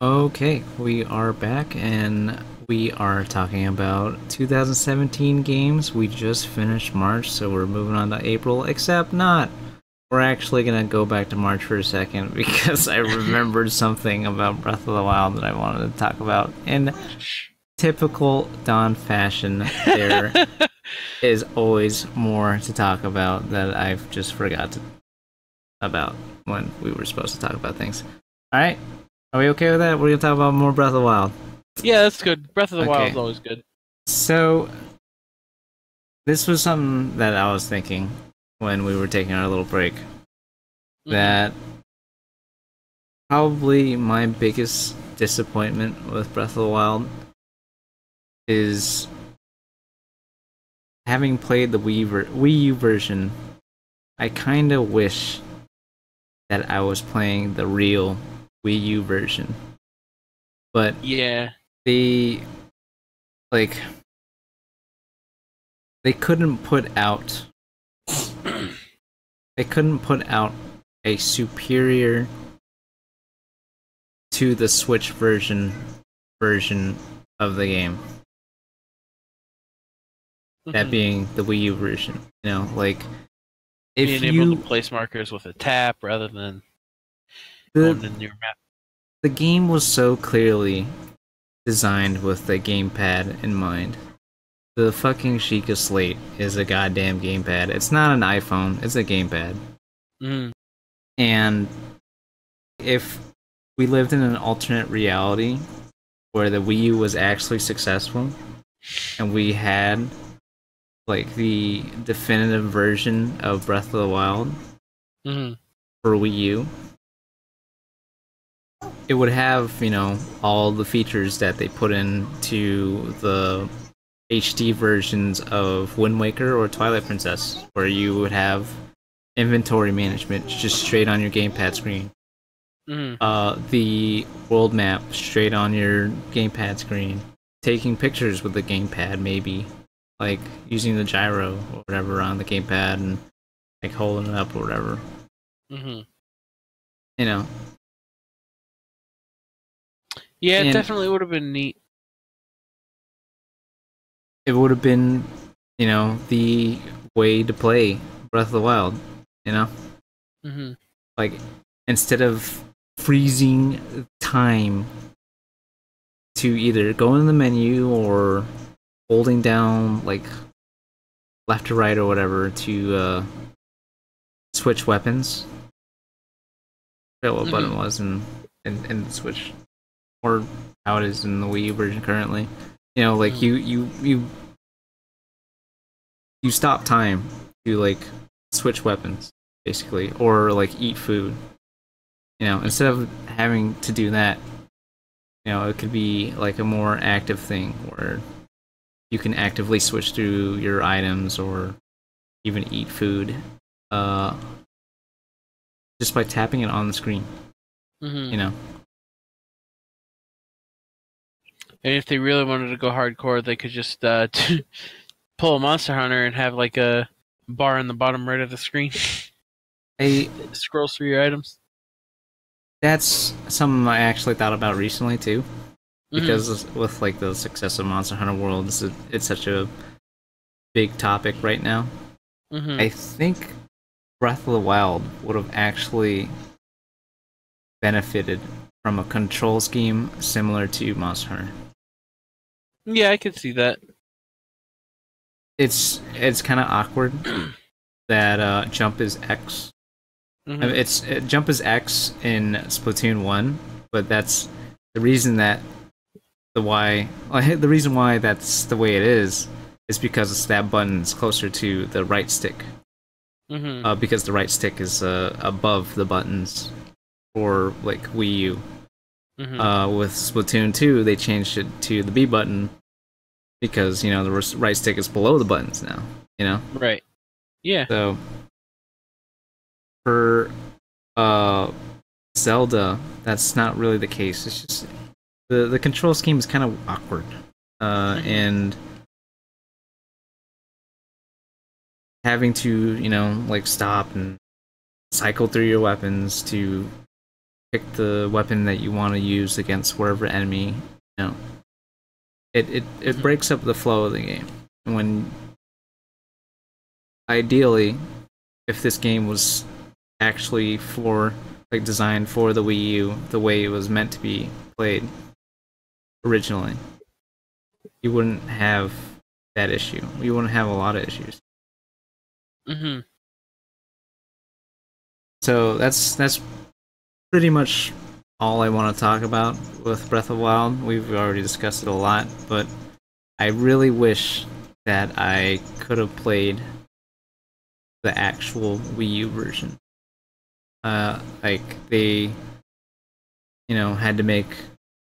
Okay, we are back and we are talking about 2017 games. We just finished March, so we're moving on to April, except not. We're actually gonna go back to March for a second because I remembered something about Breath of the Wild that I wanted to talk about. In typical Don fashion, there is always more to talk about that I've just about when we were supposed to talk about things. Alright, are we okay with that? We're gonna talk about more Breath of the Wild. Yeah, that's good. Breath of the Wild Okay. is always good. So, this was something that I was thinking when we were taking our little break. That probably my biggest disappointment with Breath of the Wild is having played the Wii U version. I kind of wish that I was playing the real Wii U version. But yeah, they couldn't put out a superior to the Switch version of the game. That being the Wii U version. You know, like if being able to place markers with a tap rather than going in your map. The game was so clearly designed with the gamepad in mind. The fucking Sheikah Slate is a goddamn gamepad. It's not an iPhone, it's a gamepad. And if we lived in an alternate reality where the Wii U was actually successful and we had like the definitive version of Breath of the Wild for Wii U, it would have, you know, all the features that they put into the HD versions of Wind Waker or Twilight Princess, where you would have inventory management just straight on your gamepad screen. The world map straight on your gamepad screen. Taking pictures with the gamepad, maybe. Like, using the gyro or whatever on the gamepad and, like, holding it up or whatever. You know. Yeah, it definitely would have been neat. It would have been, you know, the way to play Breath of the Wild, you know? Like, instead of freezing time to either go in the menu or holding down, like, left or right or whatever to switch weapons. I forget what button it was in the Switch. Or how it is in the Wii U version currently. You know, like, you stop time to, like, switch weapons, basically, or, like, eat food. You know, instead of having to do that, you know, it could be, like, a more active thing, where you can actively switch through your items, or even eat food, just by tapping it on the screen. You know? And if they really wanted to go hardcore, they could just pull a Monster Hunter and have like a bar in the bottom right of the screen. It scrolls through your items. That's something I actually thought about recently too, because with like the success of Monster Hunter World, it's such a big topic right now. I think Breath of the Wild would have actually benefited from a control scheme similar to Monster Hunter. Yeah, I could see that. It's kind of awkward that jump is X. I mean, jump is X in Splatoon 1, but that's the reason the reason why that's the way it is because that button's closer to the right stick. Because the right stick is above the buttons for like Wii U. With Splatoon 2, they changed it to the B button because, you know, the right stick is below the buttons now, you know? Right. Yeah. So, for Zelda, that's not really the case. It's just the control scheme is kind of awkward. And having to, you know, like, stop and cycle through your weapons to pick the weapon that you want to use against whatever enemy. You know, it breaks up the flow of the game. When ideally, if this game was actually designed for the Wii U, the way it was meant to be played originally, you wouldn't have that issue. You wouldn't have a lot of issues. Mm-hmm. So that's pretty much all I want to talk about with Breath of the Wild. We've already discussed it a lot, but I really wish that I could have played the actual Wii U version. They, had to make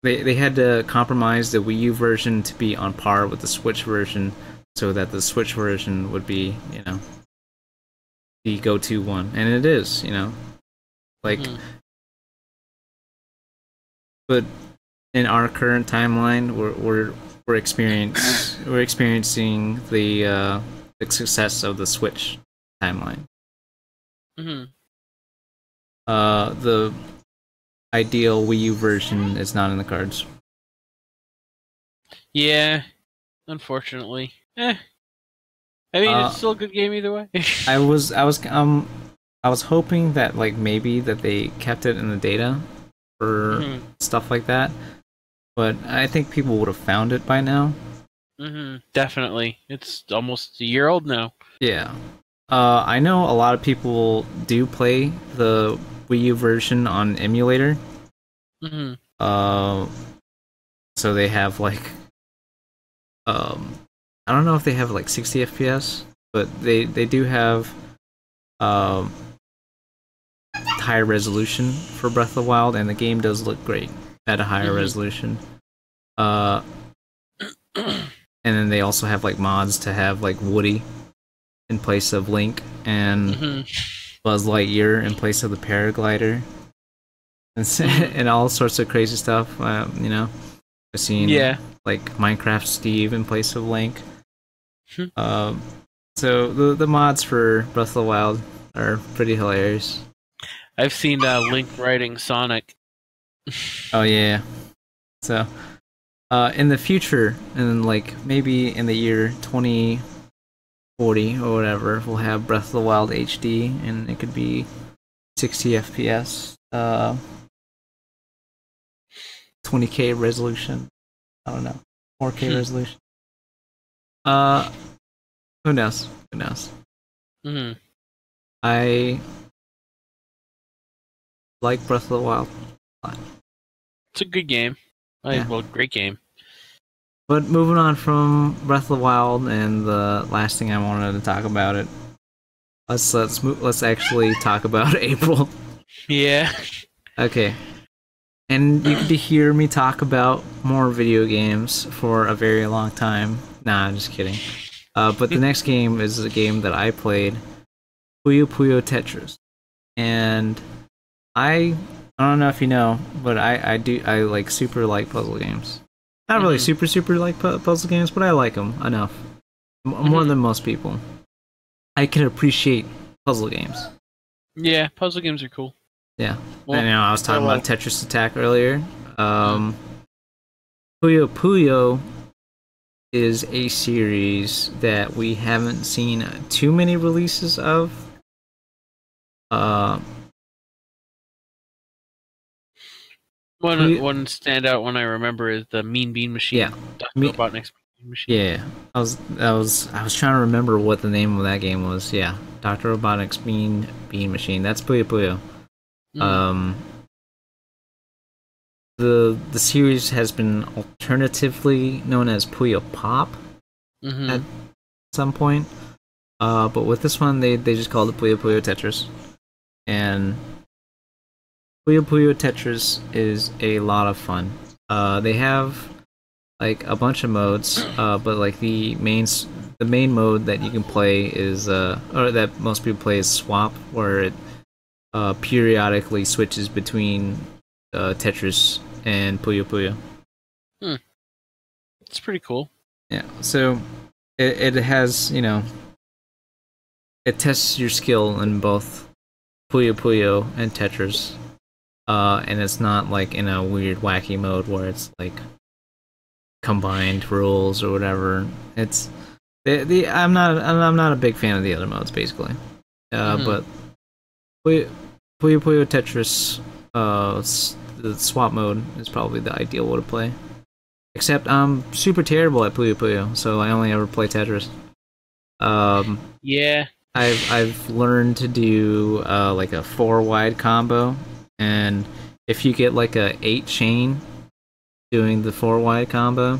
they had to compromise the Wii U version to be on par with the Switch version, so that the Switch version would be, the go-to one, and it is, But in our current timeline, we're experiencing the success of the Switch timeline. Mm-hmm. The ideal Wii U version is not in the cards. Yeah, unfortunately. I mean, it's still a good game either way. I was hoping that maybe that they kept it in the data for stuff like that, but I think people would have found it by now. Definitely, it's almost a year old now. Yeah, I know a lot of people do play the Wii U version on emulator. So they have I don't know if they have 60 FPS, but they do have higher resolution for Breath of the Wild, and the game does look great at a higher resolution. And then they also have mods to have Woody in place of Link, and Buzz Lightyear in place of the paraglider, and all sorts of crazy stuff. I've seen Minecraft Steve in place of Link. So the mods for Breath of the Wild are pretty hilarious. I've seen Link riding Sonic. Oh yeah. So in the future, and maybe in the year 2040 or whatever, we'll have Breath of the Wild HD, and it could be 60 FPS, 20K resolution. I don't know, 4K resolution. Who knows? Who knows? I like Breath of the Wild a lot. It's a good game. Well, great game. But moving on from Breath of the Wild, and the last thing I wanted to talk about it. Let's actually talk about April. Yeah. Okay. And you get to hear me talk about more video games for a very long time. Nah, I'm just kidding. But the next game is a game that I played, Puyo Tetris. And I don't know if you know, but I super like puzzle games. Not really super like puzzle games, but I like them enough. More than most people. I can appreciate puzzle games. Yeah, puzzle games are cool. Yeah. Well, I was talking about Tetris Attack earlier. Puyo is a series that we haven't seen too many releases of. One standout one I remember is the Mean Bean Machine. Yeah, Dr. Robotnik's Mean Machine. Yeah, I was trying to remember what the name of that game was. Yeah, Dr. Robotnik's Mean Bean Machine. That's Puyo. The series has been alternatively known as Puyo Pop at some point, but with this one they just called it Puyo Tetris, and Puyo Tetris is a lot of fun. They have a bunch of modes, but the main mode that you can play is or that most people play is Swap, where it periodically switches between Tetris and Puyo. It's pretty cool. Yeah, so it has, it tests your skill in both Puyo and Tetris. and it's not like in a weird wacky mode where it's like combined rules or whatever. It's I'm not a big fan of the other modes basically. But Puyo Puyo Tetris, the swap mode is probably the ideal way to play. Except I'm super terrible at Puyo Puyo, so I only ever play Tetris. Yeah. I've learned to do like a 4 wide combo, and if you get like a 8 chain doing the 4 wide combo,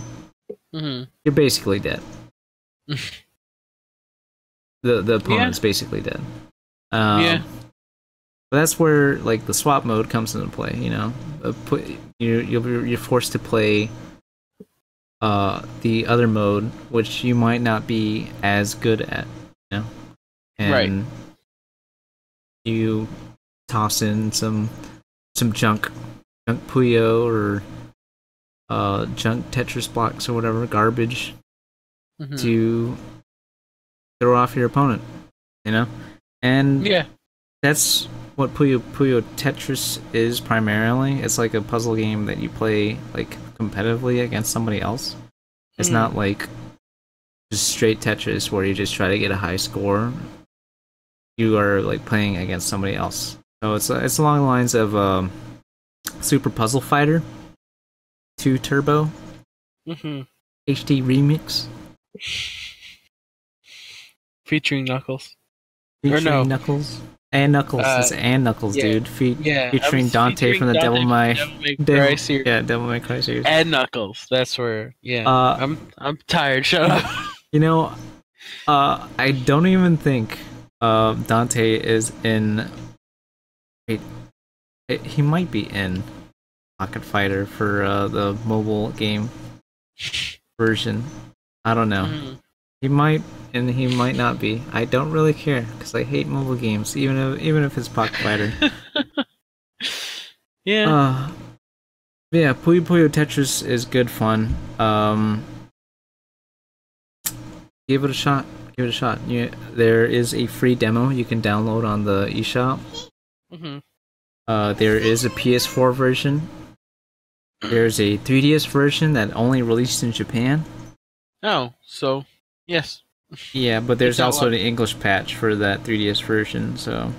you're basically dead. the opponent's basically dead. But that's where like the swap mode comes into play. You know, you're forced to play the other mode, which you might not be as good at. You know, and you toss in some junk Puyo or junk Tetris blocks or whatever garbage to throw off your opponent, you know, and that's what Puyo Tetris is primarily. It's like a puzzle game that you play like competitively against somebody else. It's not like just straight Tetris where you just try to get a high score. You are like playing against somebody else. So it's along the lines of Super Puzzle Fighter 2 Turbo HD Remix featuring Knuckles. Knuckles and Knuckles. It's and Knuckles, dude. Featuring Dante from the Devil May Cry series. Yeah, Devil May Cry series. And Knuckles. That's where. Yeah. I'm tired. Shut up. You know, I don't even think Dante is in. Wait, he might be in Pocket Fighter for the mobile game version. I don't know. He might, and he might not be. I don't really care because I hate mobile games, even if it's Pocket Fighter. Yeah. Puyo Puyo Tetris is good fun. Give it a shot. Give it a shot. There is a free demo you can download on the eShop. There is a PS4 version. There's a 3DS version that only released in Japan. Oh, so yes. Yeah, but there's also an English patch for that 3DS version. So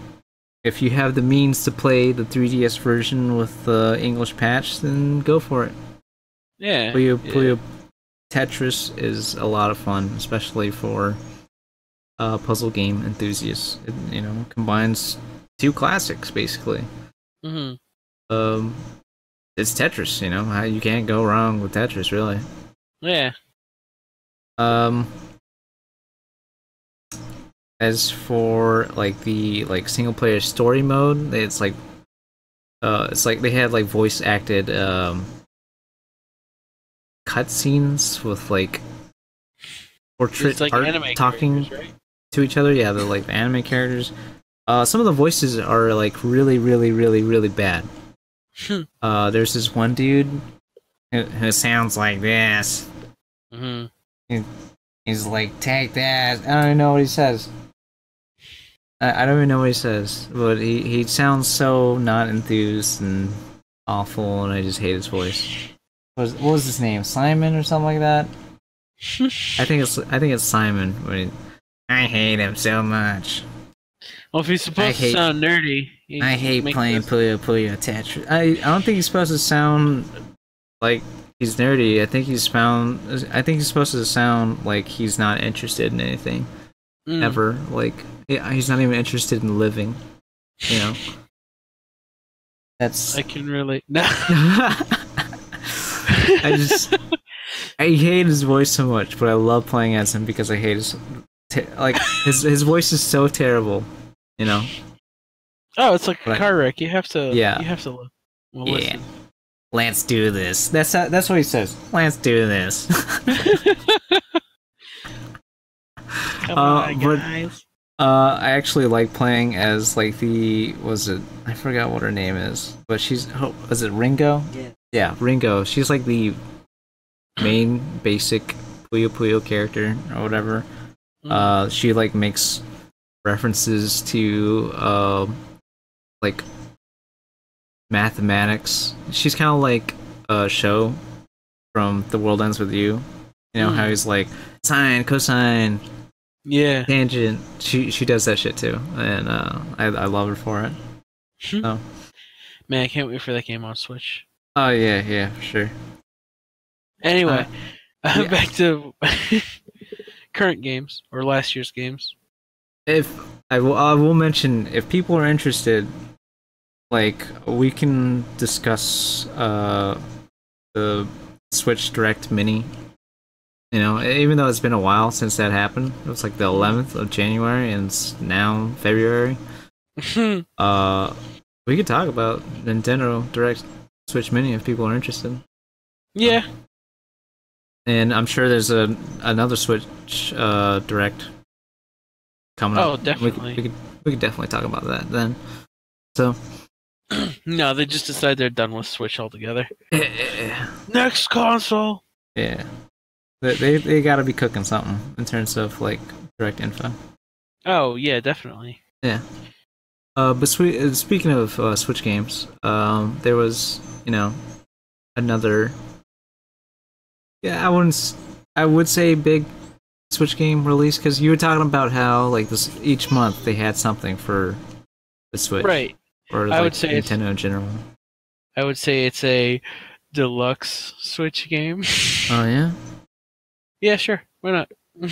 if you have the means to play the 3DS version with the English patch, then go for it. Yeah. Puyo Tetris is a lot of fun, especially for puzzle game enthusiasts. It, combines 2 classics basically. It's Tetris, you can't go wrong with Tetris, really. Yeah. As for like the single player story mode, it's like they had like voice acted cutscenes with like portrait art talking to each other. Yeah, they're like anime characters. Some of the voices are like really, really, really, really bad. There's this one dude who sounds like this. He's like, take that. I don't even know what he says. I don't even know what he says, but he sounds so not enthused and awful, and I just hate his voice. What was his name? Simon or something like that? I think it's Simon. I hate him so much. Well, if he's supposed to sound nerdy, I hate playing Puyo Puyo Tetris. I don't think he's supposed to sound like he's nerdy. I think he's supposed to sound like he's not interested in anything ever. Like he's not even interested in living. That's. I can relate. I hate his voice so much, but I love playing as him because I hate his voice is so terrible. Oh, it's like a car wreck. You have to. Yeah. You have to look. Well, listen. Let's do this. That's what he says. Let's do this. Come on, guys. I actually like playing as like I forgot what her name is, but is it Ringo? Yeah, Ringo. She's like the main basic Puyo Puyo character or whatever. She like makes references to like mathematics. She's kind of like a show from The World Ends With You. You know how he's like sine, cosine, tangent. She does that shit too, and I love her for it. So. Man, I can't wait for that game on Switch. Oh yeah, for sure. Anyway, back to current games or last year's games. If I will mention, if people are interested, like we can discuss the Switch Direct Mini. You know, even though it's been a while since that happened, it was like the 11th of January, and it's now February. We could talk about Nintendo Direct Switch Mini if people are interested. Yeah. And I'm sure there's another Switch Direct coming up. Oh, definitely. We could definitely talk about that then. So. No, they just decided they're done with Switch altogether. Next console. Yeah. They gotta be cooking something in terms of like direct info. Oh yeah, definitely. Yeah. But speaking of Switch games, there was another. Yeah, I would say big Switch game release because you were talking about how like this each month they had something for the Switch, right? Or I like would say Nintendo in general. I would say it's a deluxe Switch game. Oh yeah. Yeah, sure. Why not? Go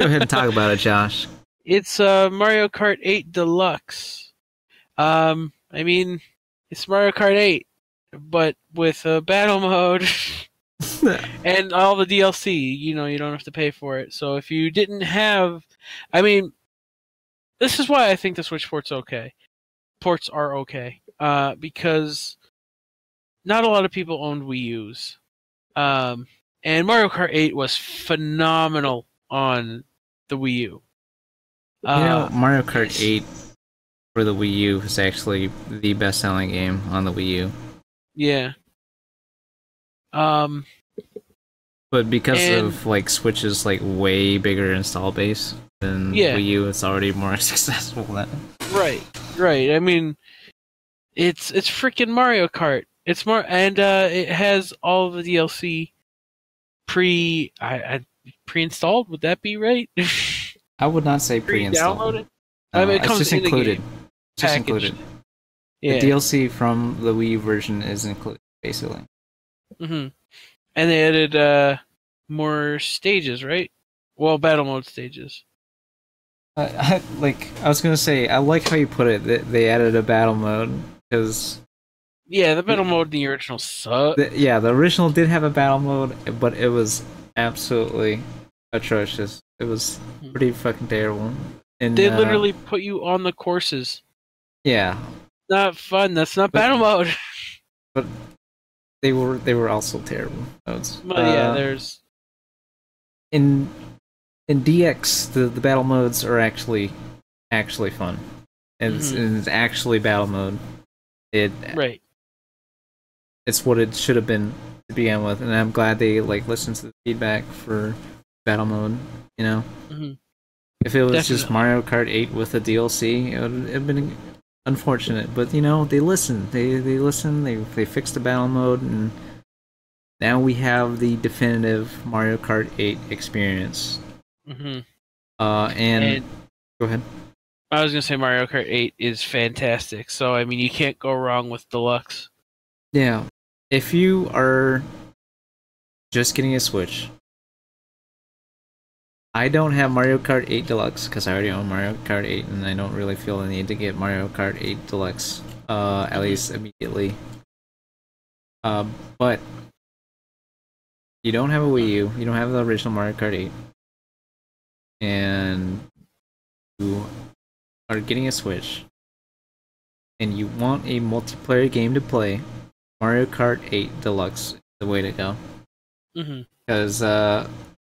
ahead and talk about it, Josh. It's Mario Kart 8 Deluxe. I mean, it's Mario Kart 8, but with a battle mode and all the DLC. You know, you don't have to pay for it. So if you didn't have, I mean, this is why I think the Switch ports are okay. Because not a lot of people owned Wii U's. And Mario Kart 8 was phenomenal on the Wii U. Mario Kart 8 for the Wii U is actually the best-selling game on the Wii U. Yeah. But because of like Switch's like way bigger install base than Wii U, it's already more successful than. Right. I mean, it's freaking Mario Kart. It's more, and it has all the DLC pre-installed. Would that be right? I would not say pre-installed. Downloaded. No, I mean, it comes just included. Just included. Yeah. The DLC from the Wii U version is included, basically. Mm-hmm. And they added more stages, right? Well, battle mode stages. I was gonna say, I like how you put it. They added a battle mode because. Yeah, the battle mode in the original sucked. The original did have a battle mode, but it was absolutely atrocious. It was pretty fucking terrible. And they literally put you on the courses. Yeah. Not fun. That's not battle mode. But they were also terrible modes. Well, yeah, there's in DX the battle modes are actually fun. And it's actually battle mode. Right. It's what it should have been to begin with, and I'm glad they like listened to the feedback for battle mode. You know, if it was just Mario Kart 8 with a DLC, it would have been unfortunate. But you know, they listened. They listened. They fixed the battle mode, and now we have the definitive Mario Kart 8 experience. And go ahead. I was gonna say Mario Kart 8 is fantastic. So I mean, you can't go wrong with Deluxe. Yeah. If you are just getting a Switch, I don't have Mario Kart 8 Deluxe because I already own Mario Kart 8, and I don't really feel the need to get Mario Kart 8 Deluxe, at least immediately. But you don't have a Wii U, you don't have the original Mario Kart 8, and you are getting a Switch, and you want a multiplayer game to play, Mario Kart 8 Deluxe is the way to go. Because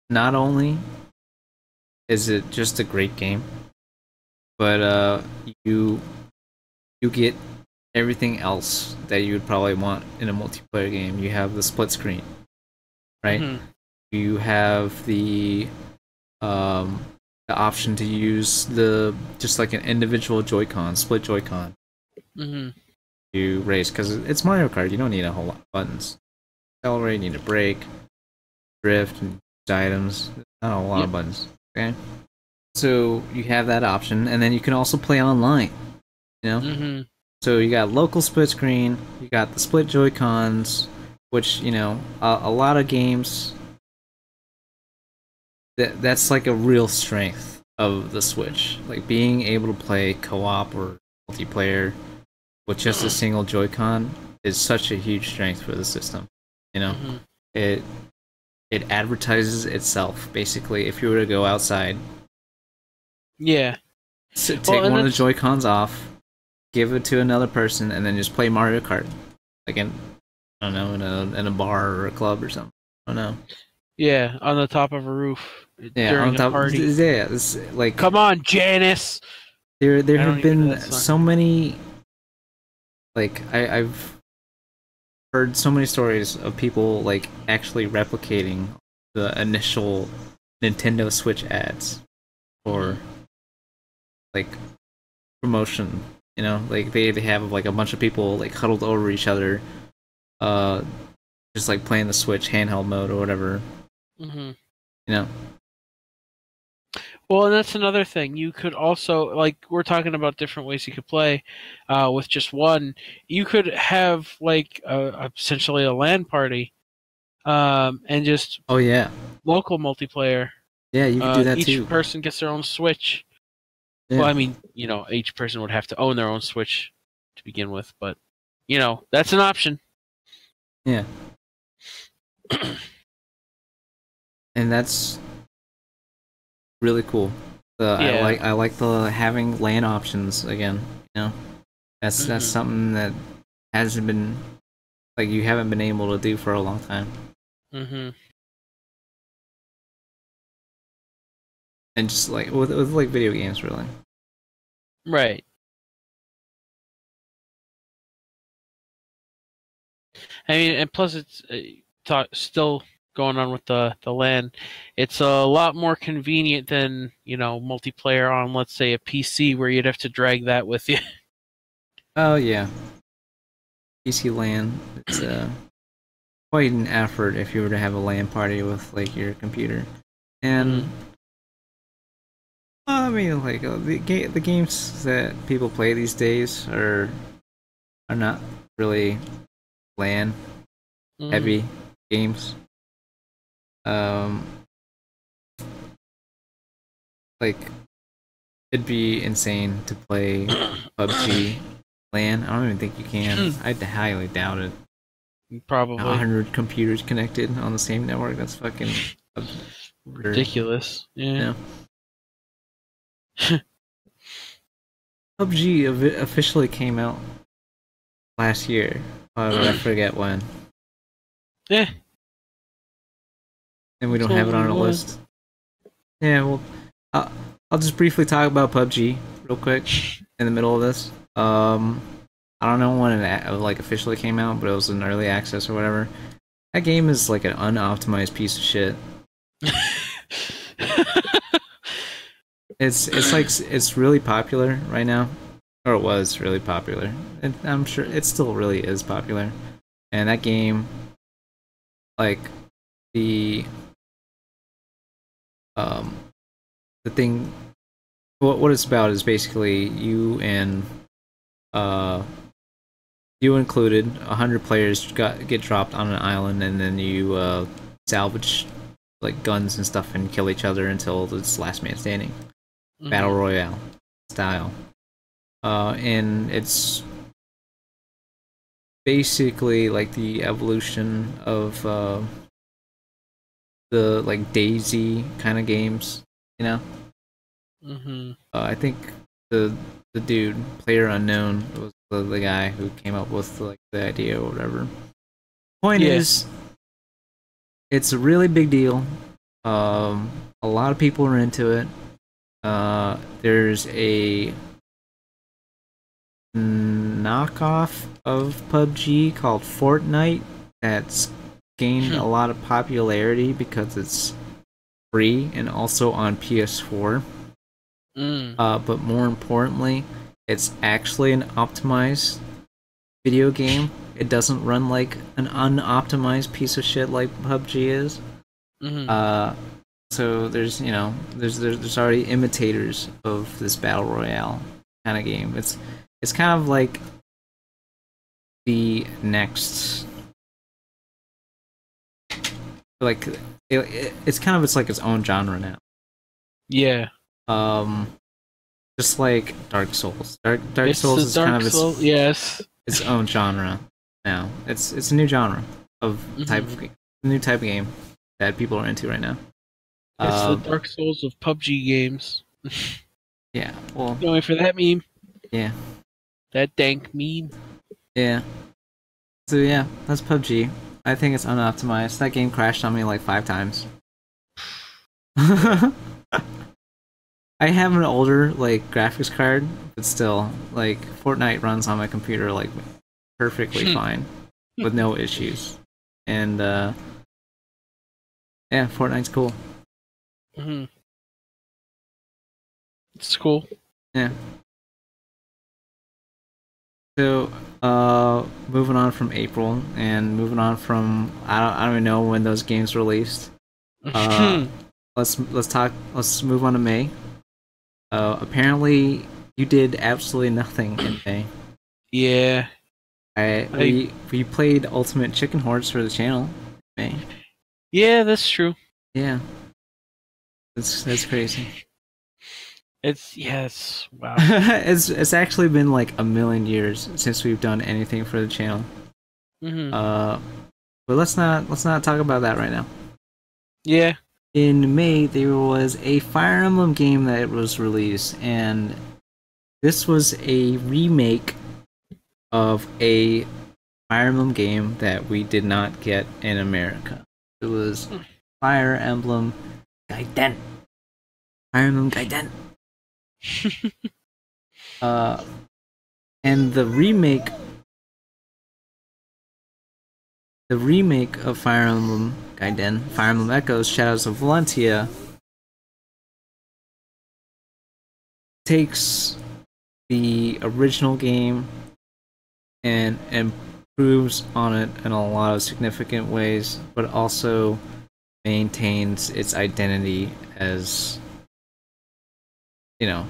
not only is it just a great game, but you get everything else that you would probably want in a multiplayer game. You have the split screen, right? You have the option to use just like an individual Joy-Con, split Joy-Con. to race because it's Mario Kart. You don't need a whole lot of buttons. Accelerate, you need to brake, drift, and use items. Not a lot of buttons. Okay, so you have that option, and then you can also play online. You know, so you got local split screen. You got the split Joy Cons, which a lot of games. That's like a real strength of the Switch, like being able to play co-op or multiplayer with just a single Joy-Con is such a huge strength for the system. It advertises itself basically. If you were to go outside, take one of the Joy-Cons off, give it to another person, and then just play Mario Kart, like in a bar or a club or something. I don't know. Yeah, on the top of a roof. On top. Party. Yeah, it's like. Come on, Janice. There have been so many. Like I've heard so many stories of people like actually replicating the initial Nintendo Switch ads for like promotion. Like they have like a bunch of people like huddled over each other, just like playing the Switch handheld mode or whatever. Well, and that's another thing. You could also, like, we're talking about different ways you could play with just one. You could have, like, essentially a LAN party and just local multiplayer. Yeah, you could do that too. Each person gets their own Switch. Yeah. Well, I mean, each person would have to own their own Switch to begin with, but, that's an option. Yeah. And that's really cool. I like the having LAN options again. That's something that hasn't been you haven't been able to do for a long time. And just like with like video games, really. Right. I mean, and plus it's still going on with the LAN. It's a lot more convenient than multiplayer on, let's say, a PC where you'd have to drag that with you. Oh yeah, PC LAN. It's quite an effort if you were to have a LAN party with like your computer, and I mean like the games that people play these days are not really LAN heavy games. Like it'd be insane to play PUBG LAN. I don't even think you can. I highly doubt it. Probably 100 computers connected on the same network. That's fucking ridiculous. Yeah. PUBG officially came out last year. I forget when. Yeah. And we don't have it on our list. Yeah, well, I'll just briefly talk about PUBG real quick in the middle of this. I don't know when it like officially came out, but it was in early access or whatever. That game is like an unoptimized piece of shit. It's really popular right now, or it was really popular. And I'm sure it still really is popular. And that game, like the thing, what it's about is basically you and you included 100 players get dropped on an island, and then you salvage like guns and stuff and kill each other until it's last man standing. Battle Royale style. And it's basically like the evolution of the like Daisy kind of games, I think the dude, Player Unknown, was the guy who came up with like the idea or whatever. Point is, it's a really big deal. A lot of people are into it. There's a knockoff of PUBG called Fortnite that's gained a lot of popularity because it's free and also on PS4. But more importantly, it's actually an optimized video game. It doesn't run like an unoptimized piece of shit like PUBG is. So there's there's already imitators of this battle royale kind of game. It's kind of like the next, like it's kind of its own genre now. Yeah. Just like Dark Souls. Dark Souls is kind of its own genre now. It's a new genre of new type of game that people are into right now. It's the Dark Souls of PUBG games. Yeah, well, only for that meme. Yeah, that dank meme. Yeah. So yeah, that's PUBG. I think it's unoptimized. That game crashed on me like 5 times. I have an older like graphics card, but still, like Fortnite runs on my computer like perfectly fine with no issues. And yeah, Fortnite's cool. It's cool. Yeah. So, moving on from April and moving on from I don't even know when those games released. Let's move on to May. Apparently you did absolutely nothing in May. Yeah. We played Ultimate Chicken Horse for the channel in May. Yeah, that's true. Yeah. That's crazy. It's wow. it's actually been like a million years since we've done anything for the channel. But let's not talk about that right now. Yeah. In May there was a Fire Emblem game that was released, and this was a remake of a Fire Emblem game that we did not get in America. It was Fire Emblem Gaiden. Fire Emblem Gaiden. And the remake of Fire Emblem Gaiden, Fire Emblem Echoes, Shadows of Valentia, takes the original game and improves on it in a lot of significant ways, but also maintains its identity as, you know,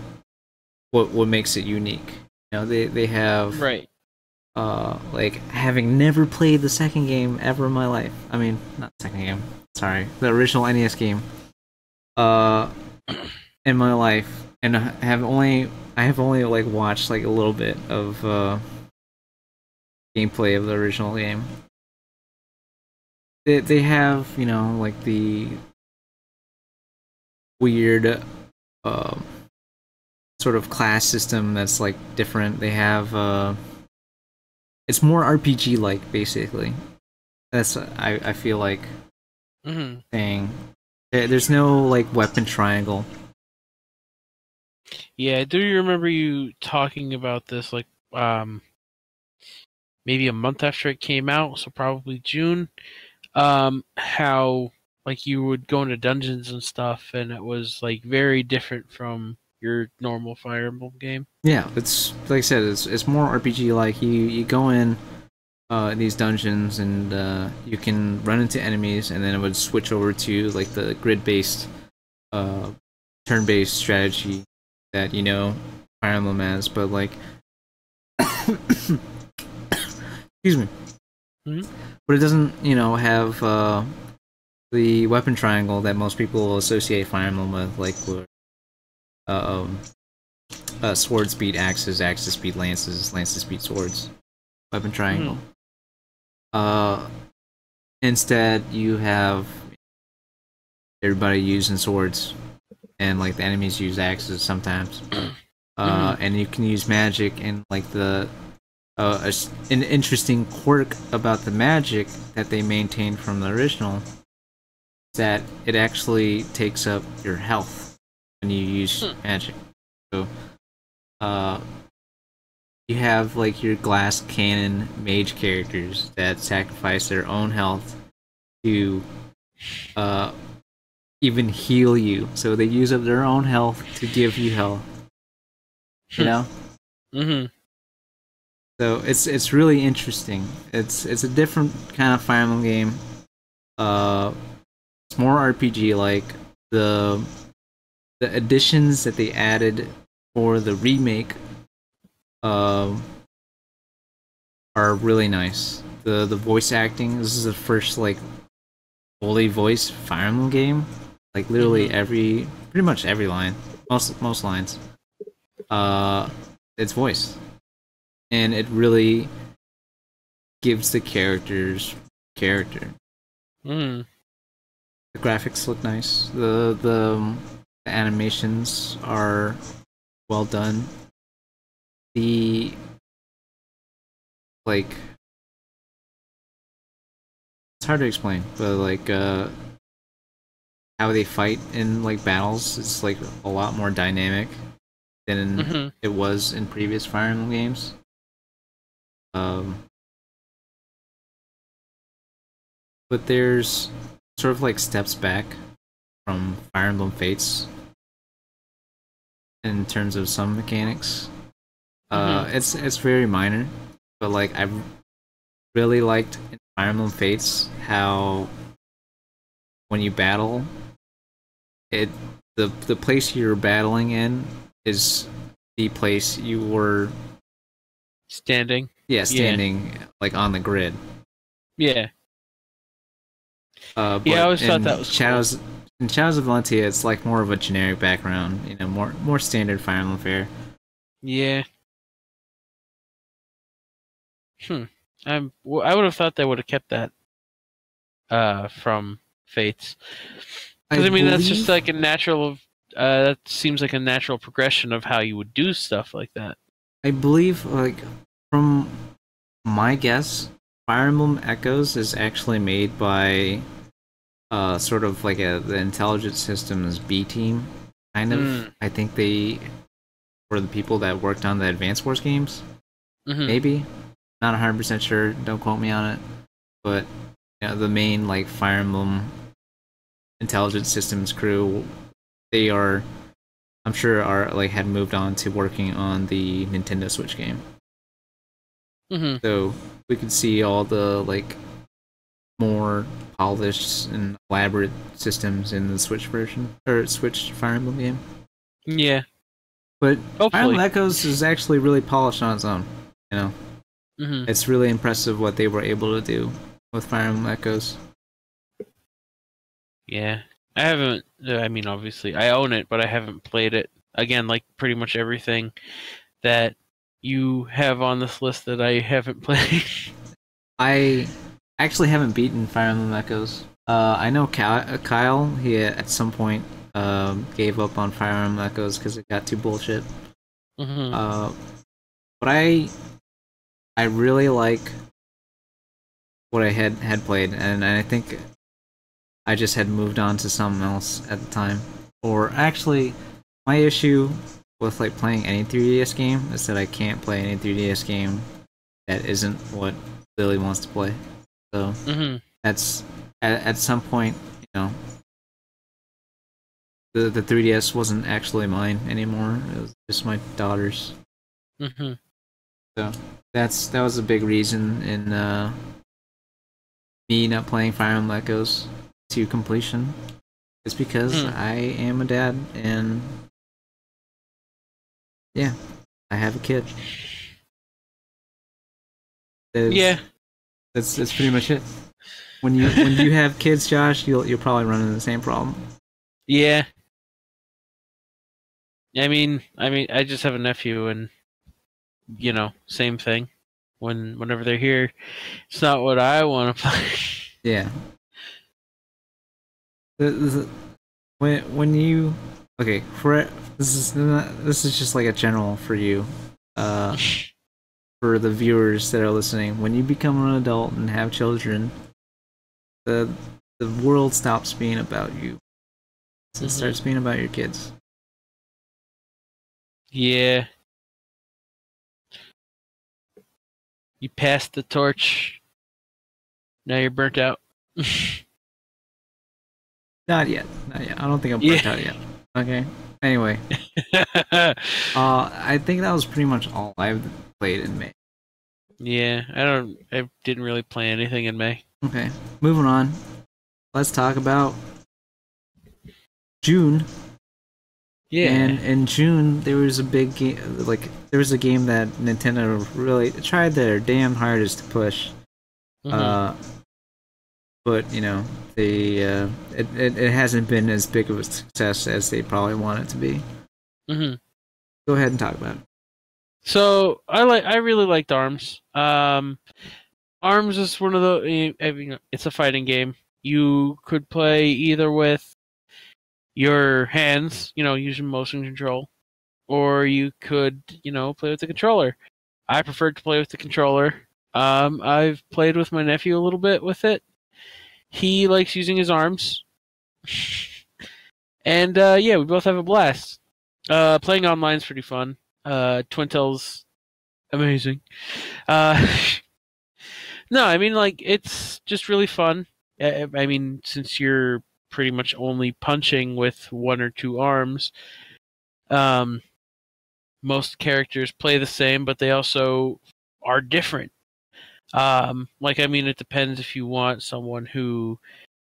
what makes it unique. You know, they have right. Like having never played the second game ever in my life. I mean, not the second game. Sorry, the original NES game. In my life, and I have only like watched like a little bit of gameplay of the original game. They have, you know, like the weird sort of class system that's like different. They have it's more RPG like, basically. That's I feel like thing. There's no like weapon triangle. Yeah, do you remember you talking about this like maybe a month after it came out, so probably June? How like you would go into dungeons and stuff, and it was like very different from your normal Fire Emblem game. Yeah, it's like I said, it's more RPG like. You go in these dungeons and you can run into enemies, and then it would switch over to like the grid-based turn-based strategy that, you know, Fire Emblem has, but like excuse me. But it doesn't, you know, have the weapon triangle that most people associate Fire Emblem with, like swords beat axes, axes beat lances, lances beat swords. Weapon triangle. Instead, you have everybody using swords, and like the enemies use axes sometimes. And you can use magic, and like the an interesting quirk about the magic that they maintained from the original is that it actually takes up your health when you use magic. So, you have like your glass cannon mage characters that sacrifice their own health to even heal you. So they use up their own health to give you health. You know? So it's really interesting. It's a different kind of Fire Emblem game. It's more RPG like. The additions that they added for the remake are really nice. The voice acting. This is the first like fully voiced Fire Emblem game. Like literally pretty much every line, most lines, it's voiced, and it really gives the characters character. Mm. The graphics look nice. The animations are well done. The like it's hard to explain, but like how they fight in like battles is like a lot more dynamic than it was in previous Fire Emblem games. But there's sort of like steps back from Fire Emblem Fates in terms of some mechanics. It's very minor, but like I really liked in Fire Emblem Fates how when you battle, the place you're battling in is the place you were standing. Yeah, standing like on the grid. Yeah. But I always thought that was Shadows. Cool. In Shadows of Valentia, it's like more of a generic background, you know, more standard Fire Emblem fare. Yeah. I would have thought they would have kept that from Fates. Because I mean, that's just like a natural. That seems like a natural progression of how you would do stuff like that. I believe, like, from my guess, Fire Emblem Echoes is actually made by sort of like the Intelligent Systems B team, kind of. I think they were the people that worked on the Advance Wars games. Maybe. Not 100% sure, don't quote me on it. But you know, the main like Fire Emblem Intelligent Systems crew, they are, I'm sure, are like had moved on to working on the Nintendo Switch game. So we could see all the like more polished and elaborate systems in the Switch version or Switch Fire Emblem game. Yeah, but hopefully. Fire Emblem Echoes is actually really polished on its own. You know, it's really impressive what they were able to do with Fire Emblem Echoes. Yeah, I haven't. I mean, obviously, I own it, but I haven't played it. Again, like pretty much everything that you have on this list that I haven't played. I actually haven't beaten Fire Emblem Echoes. I know Kyle, he at some point gave up on Fire Emblem Echoes because it got too bullshit. But I really like what I had played, and I think I just had moved on to something else at the time. Or actually, my issue with like playing any 3DS game is that I can't play any 3DS game that isn't what Lily wants to play. So that's at some point, you know, the 3DS wasn't actually mine anymore. It was just my daughter's. So that was a big reason in me not playing Fire Emblem Echoes to completion. It's because I am a dad and yeah, I have a kid. That's pretty much it. When you have kids, Josh, you'll probably run into the same problem. Yeah. I mean, I just have a nephew, and you know, same thing. Whenever they're here, it's not what I want to play. Yeah. When you this is just like a general for you, for the viewers that are listening. When you become an adult and have children, the world stops being about you. It starts being about your kids. Yeah. You passed the torch. Now you're burnt out. Not yet. I don't think I'm burnt out yet. Okay. Anyway. I think that was pretty much all I've played in May. Yeah, I didn't really play anything in May. Okay, moving on. Let's talk about June. Yeah. And in June, there was a big game. Like, there was a game that Nintendo really tried their damn hardest to push. Mhm. Uh, but you know, it hasn't been as big of a success as they probably want it to be. Mhm. Go ahead and talk about it. So I really liked Arms. Arms is one of the. I mean, it's a fighting game. You could play either with your hands, using motion control, or you could, play with the controller. I preferred to play with the controller. I've played with my nephew a little bit with it. He likes using his arms, and yeah, we both have a blast. Playing online is pretty fun. Twintel's amazing. Uh, no, I mean like it's just really fun. I mean, since you're pretty much only punching with one or two arms, um, most characters play the same, but they also are different. Like I mean, it depends if you want someone who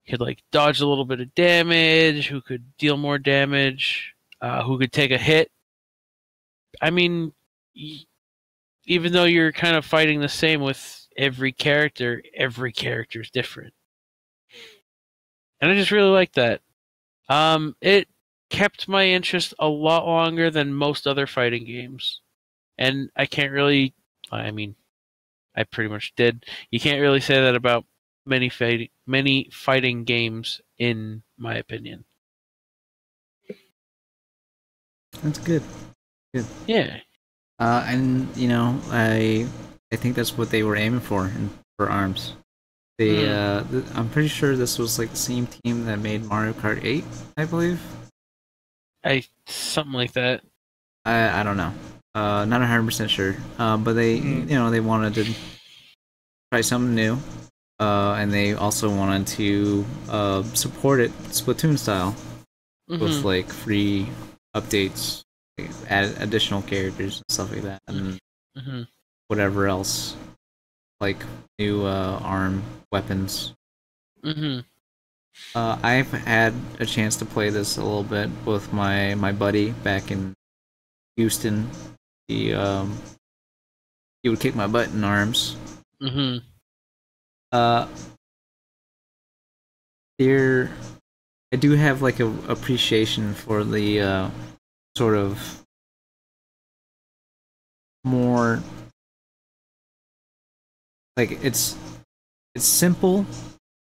could like dodge a little bit of damage, who could deal more damage, who could take a hit. I mean, even though you're kind of fighting the same with every character is different, and I just really like that. It kept my interest a lot longer than most other fighting games, and I can't really. I mean, I pretty much did. You can't really say that about many fighting games, in my opinion. That's good. Good. Yeah. And you know, I think that's what they were aiming for Arms. They, Mm, I'm pretty sure this was like the same team that made Mario Kart 8, I believe. I something like that. I don't know. Not 100% sure. But Mm, they wanted to try something new. And they also wanted to support it Splatoon style with mhm. like free updates, like, add additional characters and stuff like that, and Mhm. whatever else, like new arm weapons. Mhm. I've had a chance to play this a little bit with my buddy back in Houston. He um, he would kick my butt in arms. Mhm. Uh, there, I do have like a appreciation for the sort of more like it's simple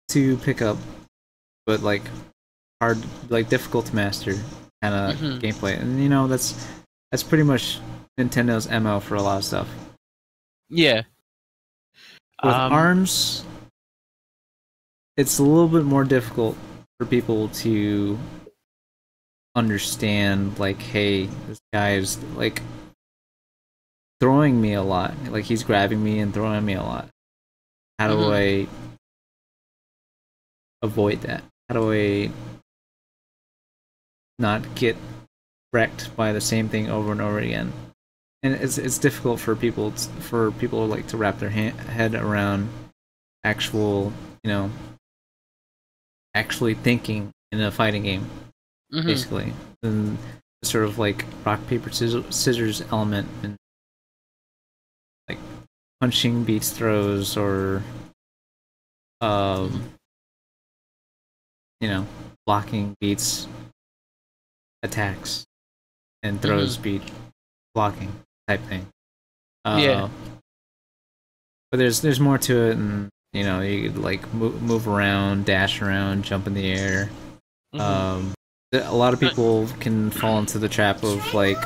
to pick up, but like hard, like difficult to master kind of Mhm. gameplay. And you know that's pretty much Nintendo's MO for a lot of stuff. Yeah. With Um. arms, it's a little bit more difficult for people to understand. Like, hey, this guy is like throwing me a lot. Like he's grabbing me and throwing me a lot. How do Mhm. I avoid that? How do I not get wrecked by the same thing over and over again? And it's difficult for people like to wrap their head around actual, you know, actually thinking in a fighting game, Mhm. basically. And sort of like rock paper scissors element, and like punching beats throws, or Mhm. um, you know, blocking beats attacks, and throws Mhm. beat blocking type thing. Yeah. Uh, but there's more to it, and you know, you could like move around, dash around, jump in the air. Mhm. Um, a lot of people can fall into the trap of like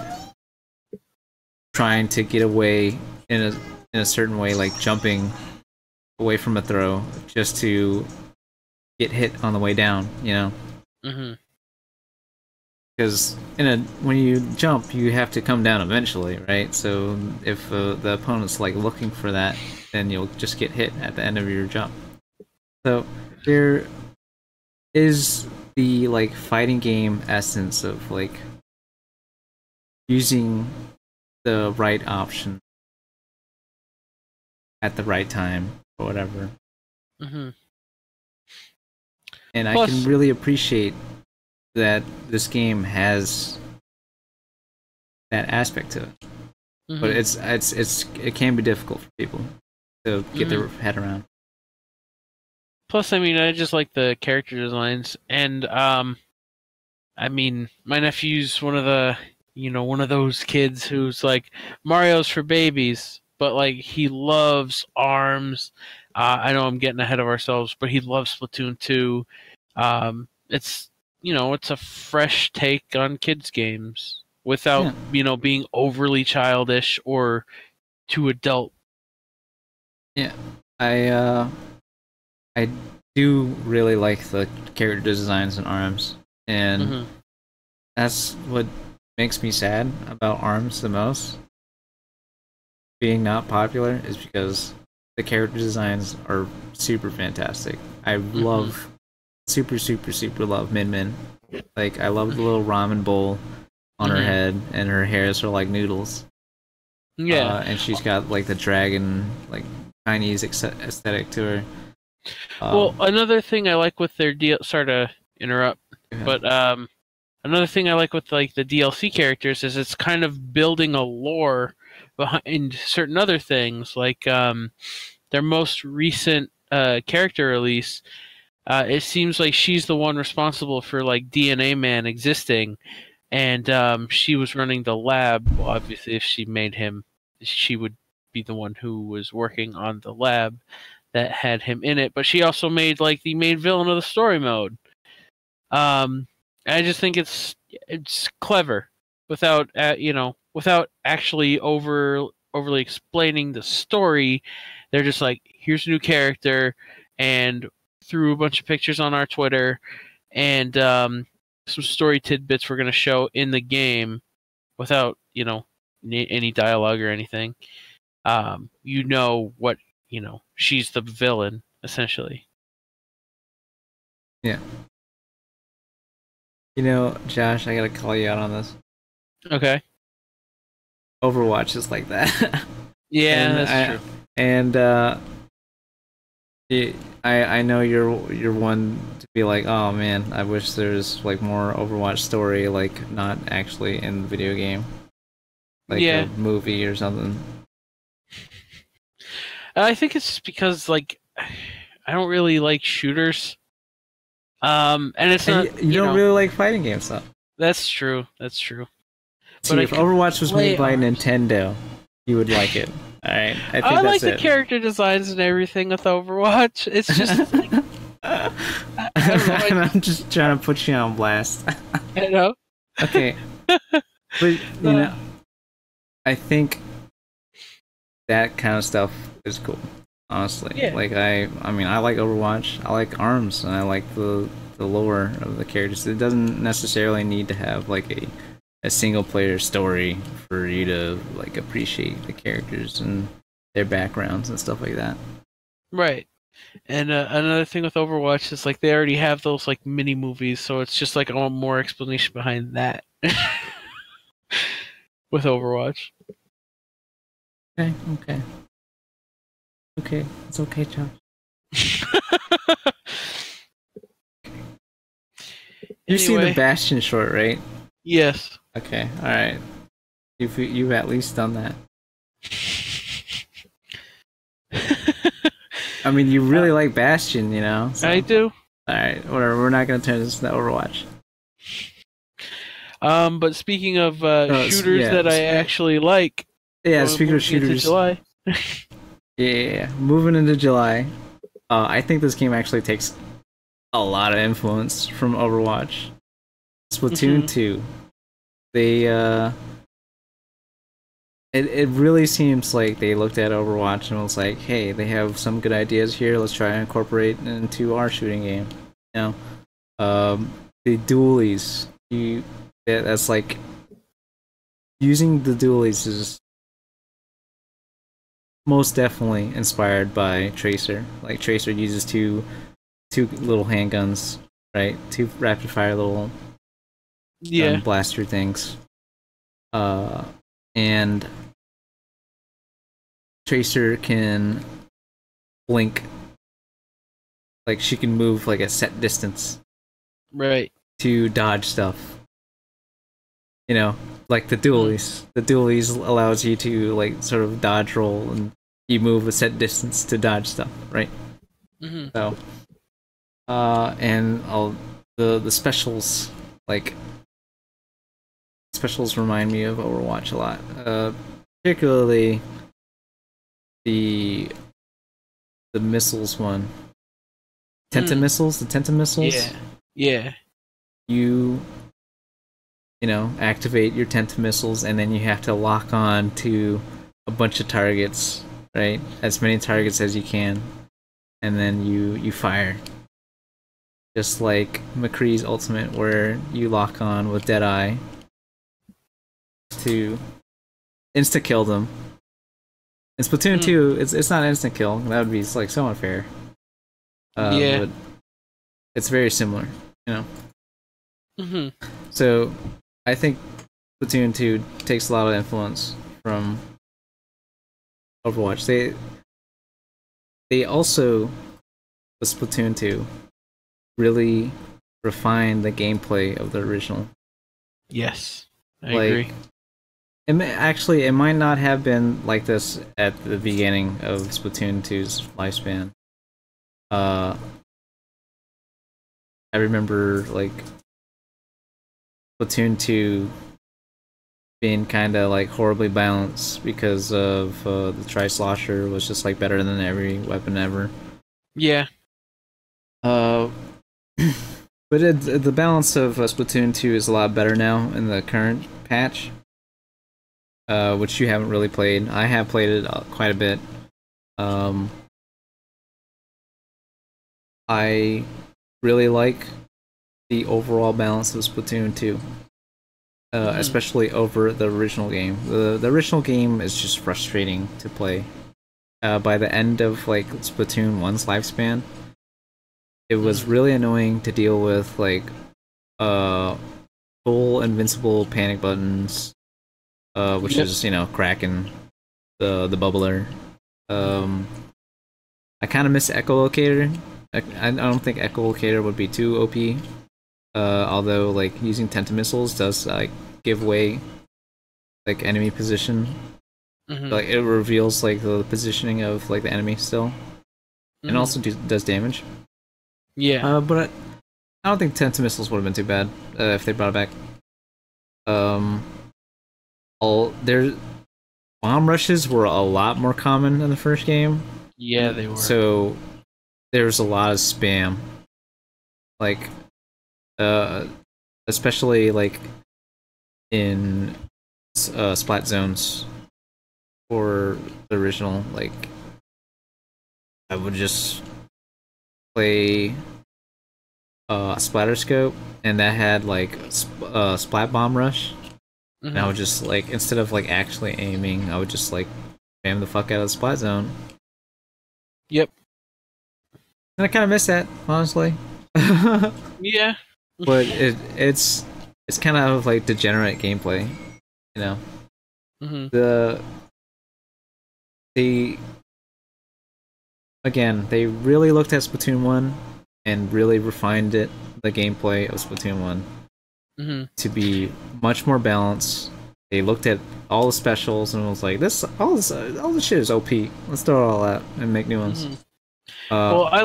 trying to get away in a certain way, like jumping away from a throw just to get hit on the way down. You know, Mhm. because when you jump, you have to come down eventually, right? So if the opponent's like looking for that, then you'll just get hit at the end of your jump. So there is the like fighting game essence of like using the right option at the right time or whatever. Mm-hmm. And Plus, I can really appreciate that this game has that aspect to it. mm-hmm. But it can be difficult for people to get their head around. Plus, I mean, I just like the character designs, and I mean, my nephew's one of those kids who's like, Mario's for babies, but like he loves ARMS. I know I'm getting ahead of ourselves, but he loves Splatoon 2. It's it's a fresh take on kids games without being overly childish or too adult. Yeah, I do really like the character designs in ARMS, and that's what makes me sad about ARMS the most. Being not popular is because the character designs are super fantastic. I love, super love Min Min. Like, I love the little ramen bowl on her head, and her hairs are like noodles. Yeah, and she's got like the dragon, like Chinese aesthetic to her. Well, another thing I like with their sorry to interrupt, but another thing I like with like the DLC characters is it's kind of building a lore behind certain other things. Like their most recent character release, it seems like she's the one responsible for like DNA Man existing, and she was running the lab. Well, obviously, if she made him, she would be the one who was working on the lab that had him in it. But she also made like the main villain of the story mode. I just think it's clever without without actually overly explaining the story. They're just like, here's a new character, and threw a bunch of pictures on our Twitter, and some story tidbits we're going to show in the game without any dialogue or anything. What she's the villain essentially. Yeah. Josh, I gotta call you out on this. Okay. Overwatch is like that. Yeah, that's true. And I know you're one to be like, oh man, I wish there's like more Overwatch story, like not actually in the video game, like a movie or something. I think it's because like I don't really like shooters. And it's not. You don't really like fighting games, though. That's true. See, but if Overwatch was made by Nintendo, you would like it. All right, I like the character designs and everything with Overwatch. It's just. I'm just trying to put you on blast. I know. Okay, but I think that kind of stuff is cool. Honestly, like I mean, I like Overwatch. I like ARMS, and I like the lore of the characters. It doesn't necessarily need to have like a single player story for you to like appreciate the characters and their backgrounds and stuff like that. Right. And another thing with Overwatch is like they already have those like mini movies, so it's just like I want more explanation behind that with Overwatch. Okay. It's okay, John. You've seen the Bastion short, right? Yes. Okay, alright. You've at least done that. I mean, you really like Bastion, so. I do. Alright, whatever. We're not going to turn this into Overwatch. But speaking of shooters that I actually like. Yeah, speaking of shooters. July. Yeah. Moving into July, I think this game actually takes a lot of influence from Overwatch. Splatoon 2. They it really seems like they looked at Overwatch and was like, hey, they have some good ideas here, let's try and incorporate it into our shooting game. The dualies, that's like using the dualies is most definitely inspired by Tracer. Like Tracer uses two little handguns, right? Two rapid fire little blaster things. And Tracer can blink. Like, she can move like a set distance. Right. To dodge stuff. You know, like the dualies. The dualies allows you to, like, sort of dodge roll, and you move a set distance to dodge stuff, right? Mm-hmm. So, and all the specials, like, specials remind me of Overwatch a lot. Particularly the missiles one. Missiles, the missiles. Yeah. Yeah. You know, activate your missiles, and then you have to lock on to a bunch of targets, right? As many targets as you can, and then you fire. Just like McCree's ultimate, where you lock on with Deadeye to insta kill them. In Splatoon 2, it's not an instant kill. That would be, like, so unfair. Yeah. But it's very similar, you know. Mm-hmm. So I think Splatoon 2 takes a lot of influence from Overwatch. They also, with Splatoon 2, really refined the gameplay of the original. Yes, I agree. It might not have been like this at the beginning of Splatoon 2's lifespan. I remember, like, Splatoon 2 being kind of, like, horribly balanced because of the Tri-Slosher was just, like, better than every weapon ever. Yeah. But the balance of Splatoon 2 is a lot better now in the current patch. Which you haven't really played. I have played it quite a bit. I really like the overall balance of Splatoon 2. Especially over the original game. The original game is just frustrating to play. By the end of, like, Splatoon 1's lifespan, it was really annoying to deal with, like, full invincible panic buttons, which is, you know, cracking the bubbler. I kind of miss Echolocator. I don't think Echolocator would be too OP. Although, like, using missiles does, like, give away, like, enemy position. Like, it reveals, like, the positioning of, like, the enemy still, and also does damage. Yeah. But I don't think missiles would have been too bad if they brought it back. Their bomb rushes were a lot more common in the first game. Yeah, they were. So there's a lot of spam, like, especially, like, in splat zones for the original. Like, I would just play Splatter Scope, and that had, like, Splat Bomb Rush. And I would just, like, instead of, like, actually aiming, I would just, like, spam the fuck out of the Splat Zone. Yep. And I kind of miss that, honestly. Yeah. But it's kind of, like, degenerate gameplay, you know. They really looked at Splatoon 1 and really refined the gameplay of Splatoon 1 to be much more balanced. They looked at all the specials and was like, all this shit is OP. Let's throw it all out and make new ones. Well, I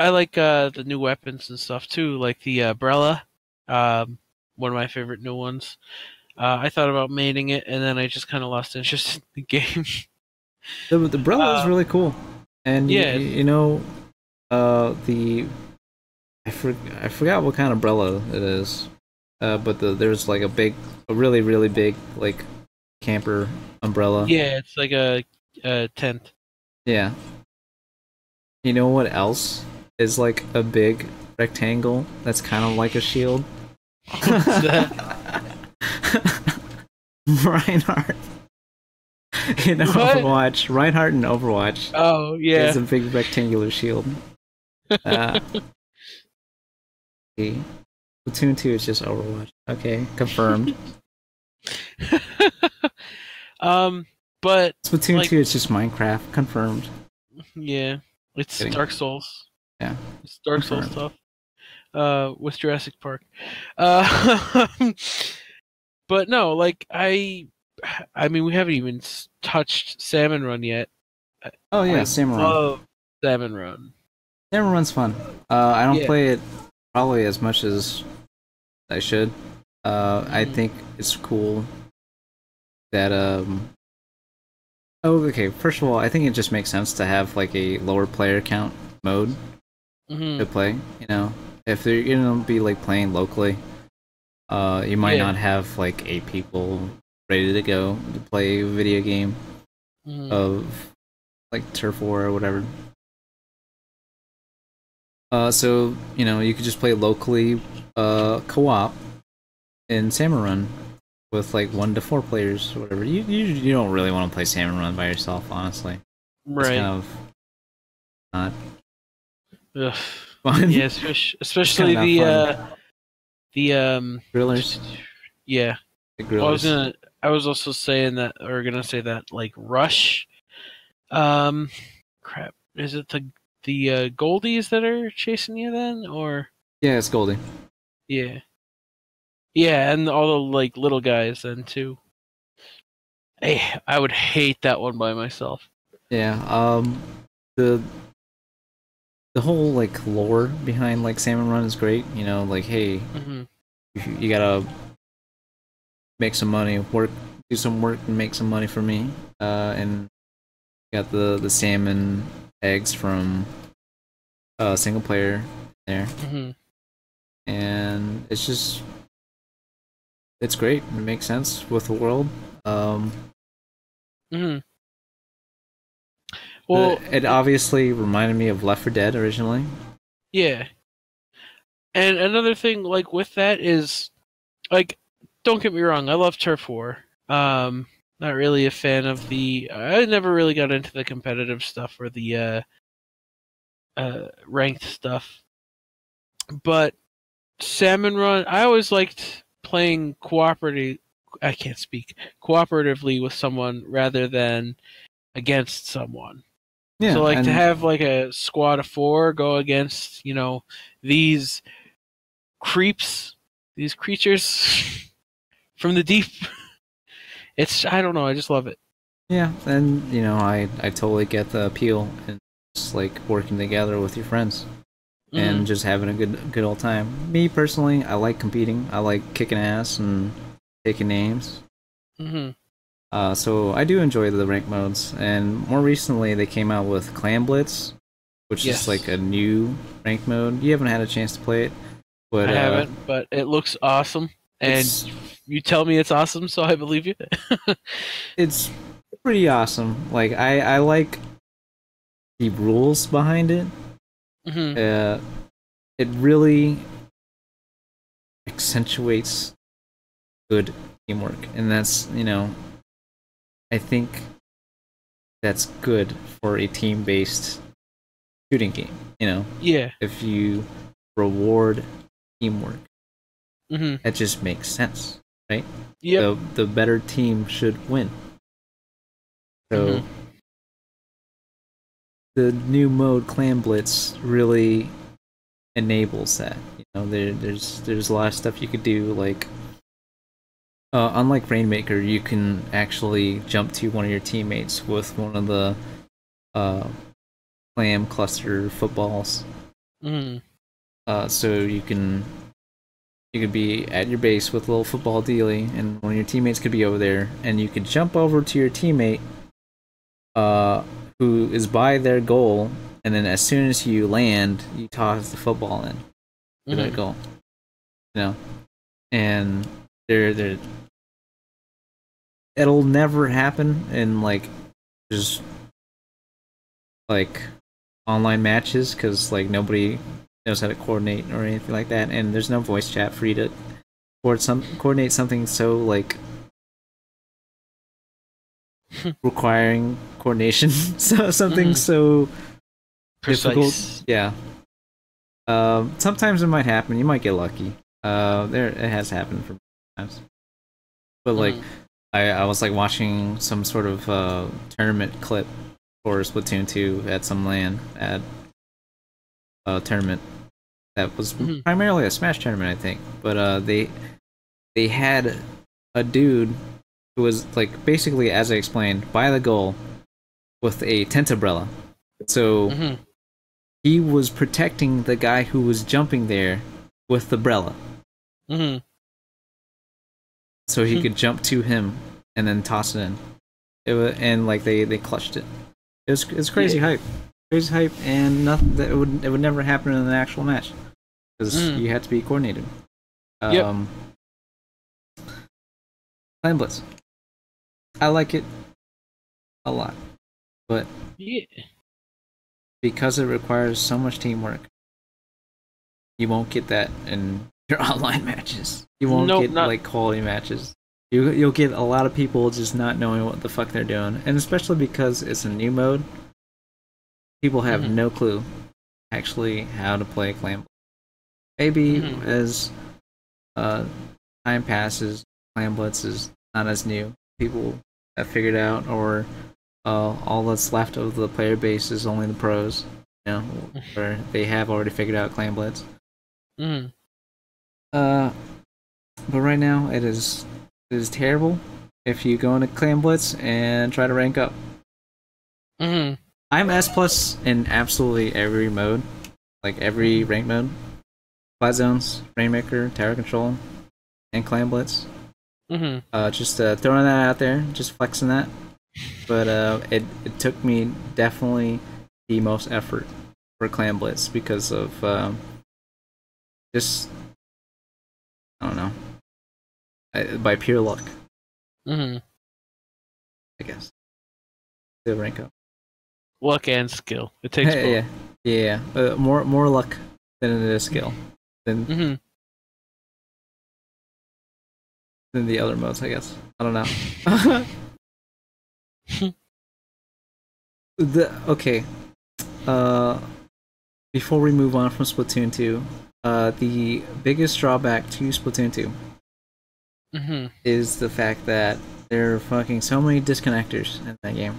like the new weapons and stuff too, like the Umbrella. One of my favorite new ones. I thought about maining it, and then I just kind of lost interest in the game. The Umbrella is really cool, and yeah, you know, I forgot what kind of umbrella it is, but there's, like, a really, really big, like, camper umbrella. Yeah, it's like a tent. Yeah. You know what else is, like, a big rectangle that's kind of like a shield? What's that? Reinhardt. In Overwatch. Reinhardt in Overwatch. Oh, yeah. It's a big rectangular shield. Splatoon 2 is just Overwatch. Okay, confirmed. But Splatoon like, 2 is just Minecraft, confirmed. yeah, it's Kidding. Dark Souls. Yeah, It's Dark Souls confirmed. stuff. With Jurassic Park. Uh, but no, like I mean, we haven't even touched Salmon Run yet. Oh yeah, I Salmon Run. love Salmon Run. Salmon Run's fun. I don't Yeah. play it probably as much as I should. I Mhm. think it's cool that Oh, okay. First of all, I think it just makes sense to have like a lower player count mode to Mhm. play. You know, if they're gonna be like playing locally, you might Yeah. not have like 8 people ready to go to play a video game Mhm. of like Turf War or whatever. So you know, you could just play locally, co-op in Salmon Run with like 1 to 4 players or whatever. You don't really want to play Salmon Run by yourself, honestly. It's Right. kind of not Ugh. fun. Yeah, It's kind especially of not fun. the Thrillers, yeah. the Well, grillers. I was also saying that, or gonna say that, like Rush. Um, crap. Is it the Goldies that are chasing you then, or Yeah, it's Goldie. yeah, yeah, and all the like little guys then too. I would hate that one by myself. Yeah. The the whole like lore behind like Salmon Run is great. You know, like hey, Hmm. you gotta make some money, do some work, and make some money for me. And got the salmon eggs from single player there, Hmm. and it's great. It makes sense with the world. Um, Hmm. Well, it obviously reminded me of Left 4 Dead originally. yeah. And another thing, like with that, is like, don't get me wrong, I love Turf War. Not really a fan of the. I never really got into the competitive stuff or the ranked stuff. But Salmon Run, I always liked playing cooperative. I can't speak cooperatively with someone rather than against someone. So Yeah, like to and have like a squad of 4 go against these creeps, these creatures from the deep. It's I don't know. I just love it. yeah, and you know, I totally get the appeal and just like working together with your friends Hmm. and just having a good old time. Me personally, I like competing. I like kicking ass and taking names. Hmm. So I do enjoy the rank modes, and more recently they came out with Clan Blitz, which is like a Yes, new rank mode. You haven't had a chance to play it, but I haven't, but it looks awesome, and it's you tell me it's awesome, so I believe you. it's pretty awesome. Like I like the rules behind it. Hmm. Uh, it really accentuates good teamwork, and that's I think that's good for a team-based shooting game. You know, Yeah. if you reward teamwork, Hmm. that just makes sense, right? Yep. The better team should win. So Hmm. the new mode Clan Blitz really enables that. You know, there's a lot of stuff you could do. Like unlike Rainmaker, you can actually jump to one of your teammates with one of the uh, clam cluster footballs. Hmm. So you could be at your base with a little football dealy, and one of your teammates could be over there, and you could jump over to your teammate, uh, who is by their goal, and then as soon as you land, you toss the football in to that Hmm. goal. You know, and they're it'll never happen in like just like online matches because like nobody knows how to coordinate or anything like that, and there's no voice chat for you to coordinate something so like requiring coordination. So something Hmm. so difficult. Precise. Yeah. Sometimes it might happen. You might get lucky. There it has happened for times, but like Hmm. I was like watching some sort of tournament clip for Splatoon 2 at some LAN at a tournament that was primarily a Smash tournament, I think. But they had a dude who was like basically, as I explained, by the goal with a tent umbrella. So he was protecting the guy who was jumping there with the umbrella. So he could jump to him and then toss it in. It was, and like they clutched it. It was crazy hype. Crazy hype, and nothing that it would never happen in an actual match because you had to be coordinated. Clan Blitz. I like it a lot, but because it requires so much teamwork, you won't get that in your online matches. You won't get like quality matches. You'll get a lot of people just not knowing what the fuck they're doing, and especially because it's a new mode, people have no clue actually how to play Clan Blitz. Maybe as time passes, Clan Blitz is not as new. People have figured out, or all that's left of the player base is only the pros, you know, where they have already figured out Clan Blitz. But right now it is terrible if you go into Clan Blitz and try to rank up. I'm S+ in absolutely every mode, like every rank mode. Flat Zones, Rainmaker, Tower Control, and Clan Blitz. Just throwing that out there, just flexing that. But it took me definitely the most effort for Clan Blitz because of just, I don't know, by pure luck. I guess. The rank up. Luck and skill. It takes both. Yeah. More luck than it is skill. Than the other modes, I guess. I don't know. Okay. Before we move on from Splatoon 2, the biggest drawback to Splatoon 2 is the fact that there are fucking so many disconnectors in that game.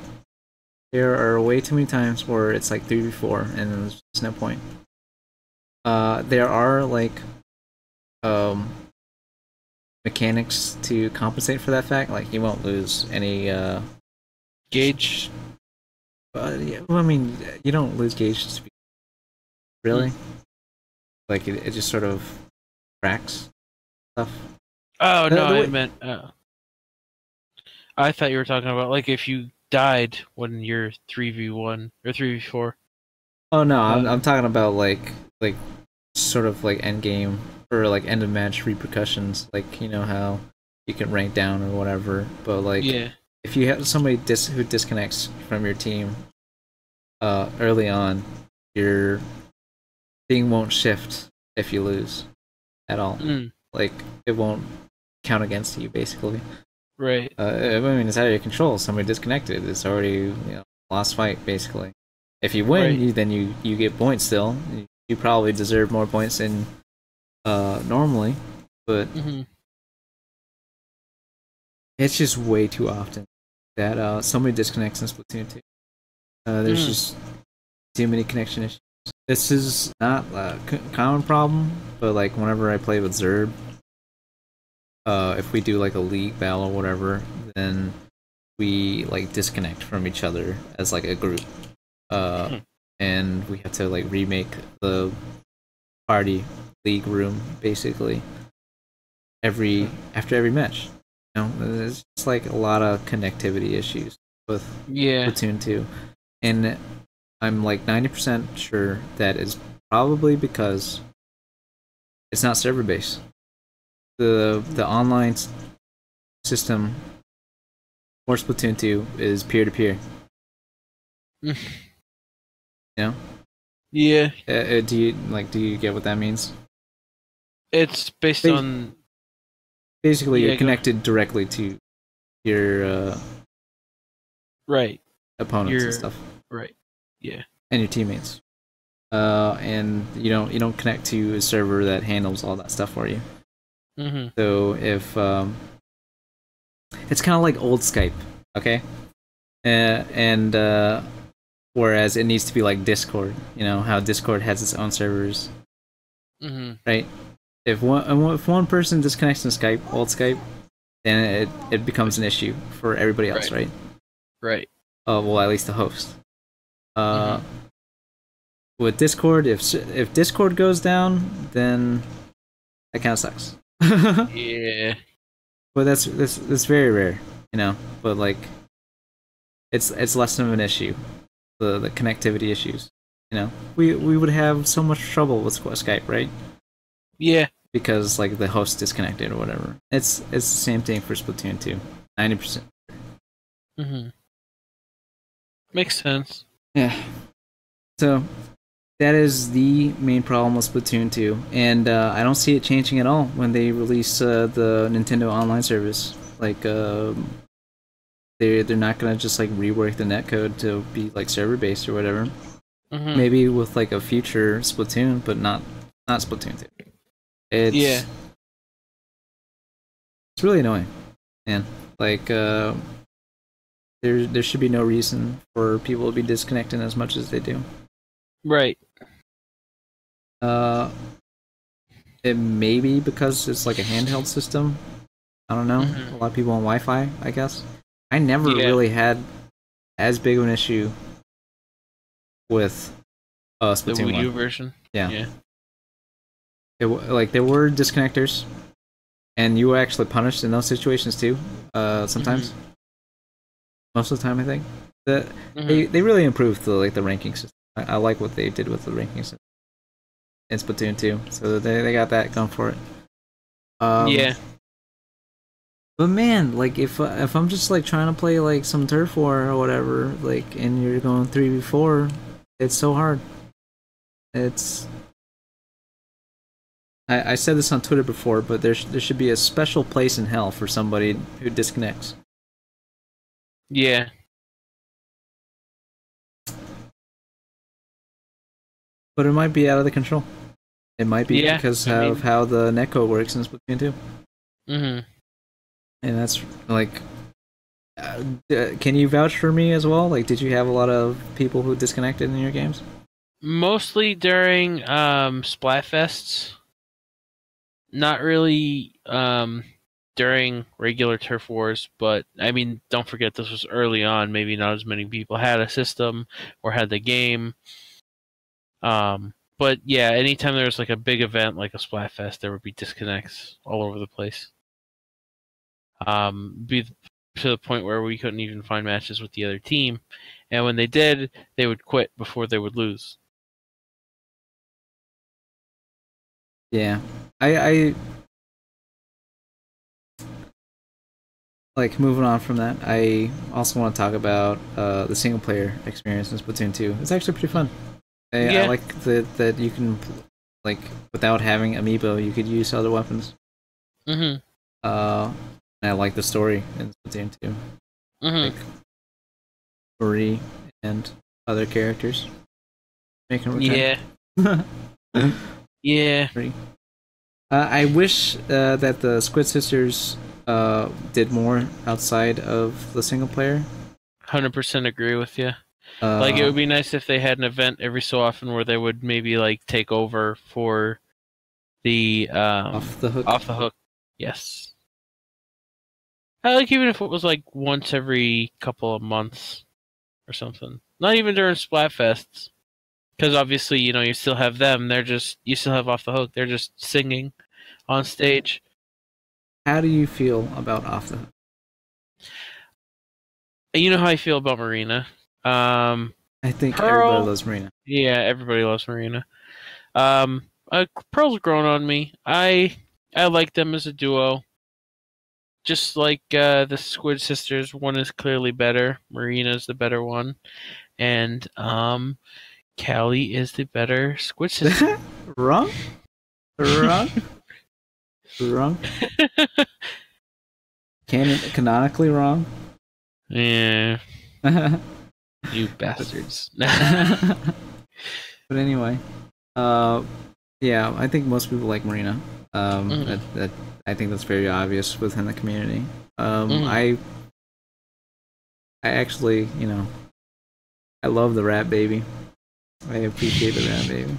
There are way too many times where it's like 3v4 and there's just no point. There are like mechanics to compensate for that fact. Like you won't lose any gauge. Yeah, well, I mean, you don't lose gauge speed. Really? Like it just sort of cracks stuff. Oh no, I meant. I thought you were talking about like if you died when you're 3v1 or 3v4. Oh no, I'm talking about like sort of like end game or like end of match repercussions. Like you know how you can rank down or whatever, but like if you have somebody who disconnects from your team early on, your thing won't shift if you lose at all. Like it won't count against you, basically. Right. I mean, it's out of your control. Somebody disconnected. It's already lost fight, basically. If you win, then you get points still. You probably deserve more points than normally, but it's just way too often that somebody disconnects in Splatoon 2. There's just too many connection issues. This is not a common problem, but like whenever I play with Zerb, if we do like a league battle or whatever, then we like disconnect from each other as like a group, and we have to like remake the party league room basically after every match. There's just like a lot of connectivity issues with Splatoon 2, and I'm like 90% sure that is probably because it's not server based. The online system for Splatoon 2 is peer to peer. You know? Yeah. Do you get what that means? It's based on. Basically, you're connected directly to your opponents and stuff. Right. Yeah. And your teammates. And you don't connect to a server that handles all that stuff for you. So if it's kind of like old Skype, okay? And whereas it needs to be like Discord, you know how Discord has its own servers, right? If one person disconnects from Skype, old Skype, then it becomes an issue for everybody else, right? Right. Well, at least the host. With Discord, if Discord goes down, then that kind of sucks. Yeah. But that's very rare, you know. But like, it's less of an issue. The connectivity issues, you know. We would have so much trouble with Skype, right? Yeah. Because like the host disconnected or whatever. It's the same thing for Splatoon 2. 90%. Makes sense. Yeah. So that is the main problem with Splatoon 2, and I don't see it changing at all when they release the Nintendo Online service. Like, they're not gonna just like rework the netcode to be like server based or whatever. Maybe with like a future Splatoon, but not Splatoon 2. It's really annoying, man. Like, there should be no reason for people to be disconnecting as much as they do. Right. It may be because it's like a handheld system. I don't know. A lot of people on Wi-Fi, I guess. I never really had as big of an issue with Splatoon the Wii U 1 version. Yeah. Like there were disconnectors, and you were actually punished in those situations too. Sometimes, most of the time, I think that they really improved the ranking system. I like what they did with the ranking system in Splatoon 2, so they got that going for it. Yeah. But man, like if I'm just like trying to play like some turf war or whatever, like, and you're going 3v4, it's so hard. I said this on Twitter before, but there should be a special place in hell for somebody who disconnects. Yeah. But it might be out of the control. It might be because of how the netcode works in Splatoon 2. And that's like, can you vouch for me as well? Like, did you have a lot of people who disconnected in your games? Mostly during Splatfests. Not really during regular turf wars, but I mean, don't forget this was early on. Maybe not as many people had a system or had the game. But yeah, anytime there was like a big event like a Splatfest, there would be disconnects all over the place. Be to the point where we couldn't even find matches with the other team, and when they did, they would quit before they would lose. Yeah, I like moving on from that. I also want to talk about the single player experience in Splatoon 2. It's actually pretty fun. I like that you can, like, without having amiibo, you could use other weapons. And I like the story in Splatoon 2. Like Marie and other characters making a return. Yeah. I wish that the Squid Sisters did more outside of the single player. 100% agree with you. Like, it would be nice if they had an event every so often where they would maybe like take over for the off the hook. Yes. I like even if it was like once every couple of months or something. Not even during Splatfests. Because obviously, you know, you still have them. You still have Off the Hook. They're just singing on stage. How do you feel about Off the Hook? You know how I feel about Marina. I think everybody loves Marina. Yeah, everybody loves Marina. Pearl's grown on me. I like them as a duo. Just like the Squid Sisters, one is clearly better. Marina's the better one. And Callie is the better Squid Sister. Wrong? Canonically wrong? Yeah. You bastards. But anyway, yeah, I think most people like Marina. That I think that's very obvious within the community. I actually, I love the rat baby. I appreciate the rat baby.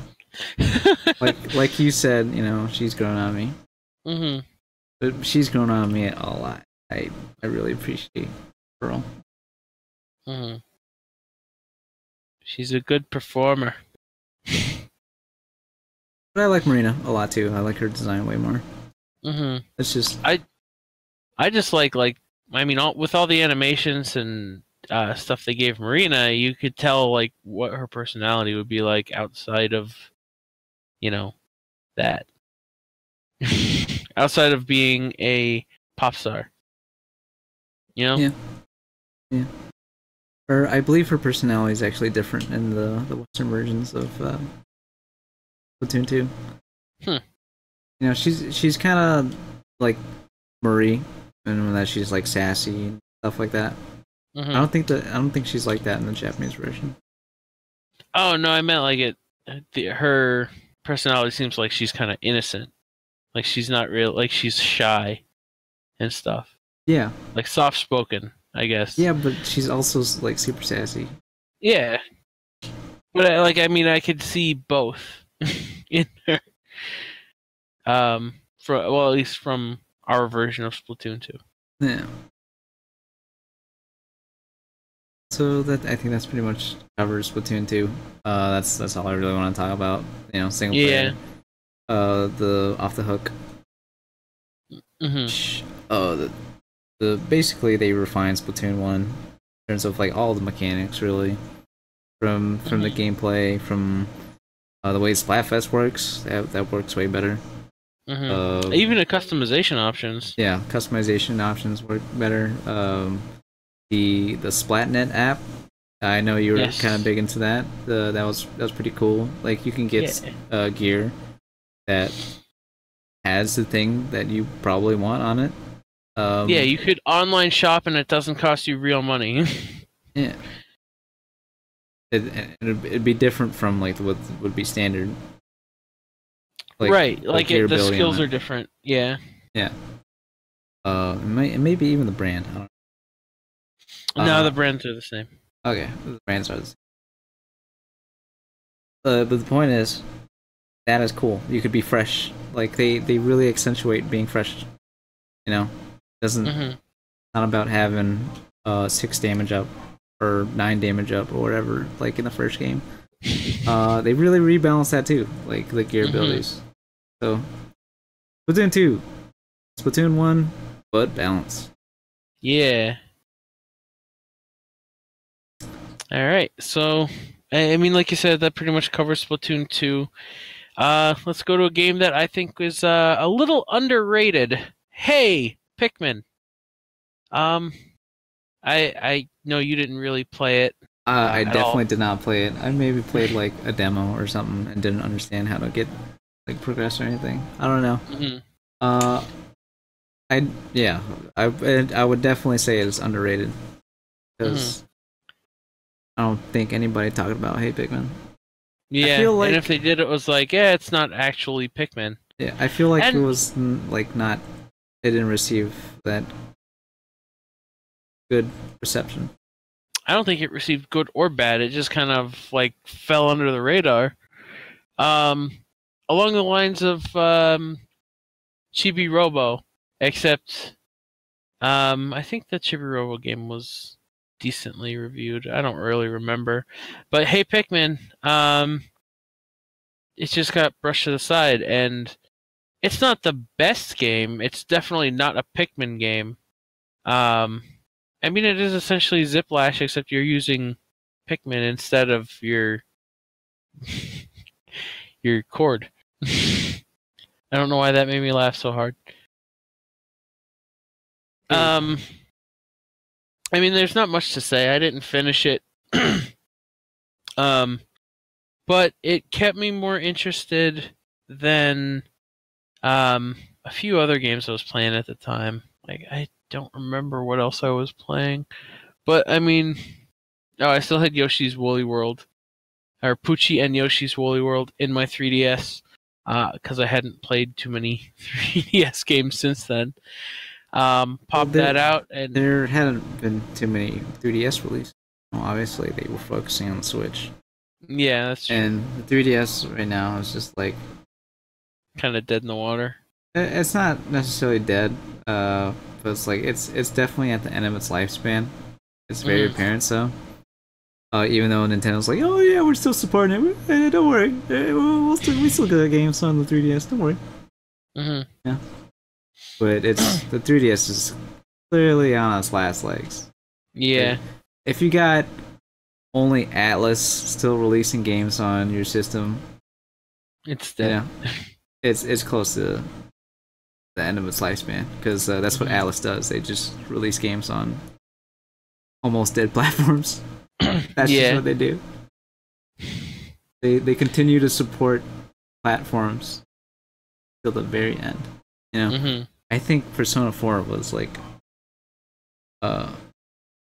Like you said, she's grown on me. But she's grown on me a lot. I really appreciate Pearl. She's a good performer. But I like Marina a lot too. I like her design way more. It's just I just like with all the animations and stuff they gave Marina, you could tell like what her personality would be like outside of, that. Outside of being a pop star. Yeah. Or I believe her personality is actually different in the Western versions of Splatoon 2. She's kind of like Marie, and that she's like sassy and stuff like that. I don't think she's like that in the Japanese version. Oh no, I meant like her personality seems like she's kind of innocent, like she's not real, like she's shy and stuff. Yeah, like soft spoken, I guess. Yeah, but she's also like super sassy. Yeah, but I could see both in her. At least from our version of Splatoon 2. Yeah. So I think that's pretty much covers Splatoon 2. That's all I really want to talk about. Single player. The off the hook. Basically they refined Splatoon 1 in terms of like all the mechanics really, from the gameplay, from the way Splatfest works. That works way better. Even the customization options. Yeah, customization options work better. The Splatnet app, I know you were kind of big into that. That was pretty cool. Like you can get gear that has the thing that you probably want on it. You could online shop and it doesn't cost you real money. Yeah. It'd be different from like what would be standard. The skills are different. Yeah. Yeah. Maybe even the brand. I don't know. No, the brands are the same. Okay, the brands are the same. But the point is, that is cool. You could be fresh. Like they really accentuate being fresh. Doesn't not about having 6 damage up or 9 damage up or whatever. Like in the first game, they really rebalance that too. Like the gear abilities. So, Splatoon 2, Splatoon 1, but balance. Yeah. Alright, so, like you said, that pretty much covers Splatoon 2. Let's go to a game that I think is a little underrated. Hey, Pikmin. I know you didn't really play it. I definitely did not play it. I maybe played like a demo or something and didn't understand how to get like progress or anything. I don't know. I would definitely say it's underrated because I don't think anybody talked about Hey Pikmin. Yeah, I feel like, and if they did, it was like, it's not actually Pikmin. Yeah, I feel like it was like not. It didn't receive that good reception. I don't think it received good or bad. It just kind of like fell under the radar. Along the lines of Chibi Robo, except I think the Chibi Robo game was decently reviewed. I don't really remember. But Hey Pikmin, it just got brushed to the side, and it's not the best game. It's definitely not a Pikmin game. It is essentially Ziplash, except you're using Pikmin instead of your cord. I don't know why that made me laugh so hard. There's not much to say. I didn't finish it. But it kept me more interested than a few other games I was playing at the time. Like, I don't remember what else I was playing. But, I still had Yoshi's Woolly World. Or Poochie and Yoshi's Woolly World in my 3DS. because I hadn't played too many 3DS games since then. Popped there, that out, and there hadn't been too many 3DS releases. Well, obviously, they were focusing on the Switch. yeah, that's true. And the 3DS right now is just like Kind of dead in the water. it's not necessarily dead, but it's like it's definitely at the end of its lifespan. It's very apparent. So, even though Nintendo's like, oh yeah, we're still supporting it. Don't worry, we still got games on the 3DS. Don't worry. Yeah, but it's the 3DS is clearly on its last legs. Yeah. If you got only Atlas still releasing games on your system, It's dead. It's close to the end of its lifespan because that's what Atlas does. They just release games on almost dead platforms. That's just what they do. They continue to support platforms till the very end. I think Persona 4 was like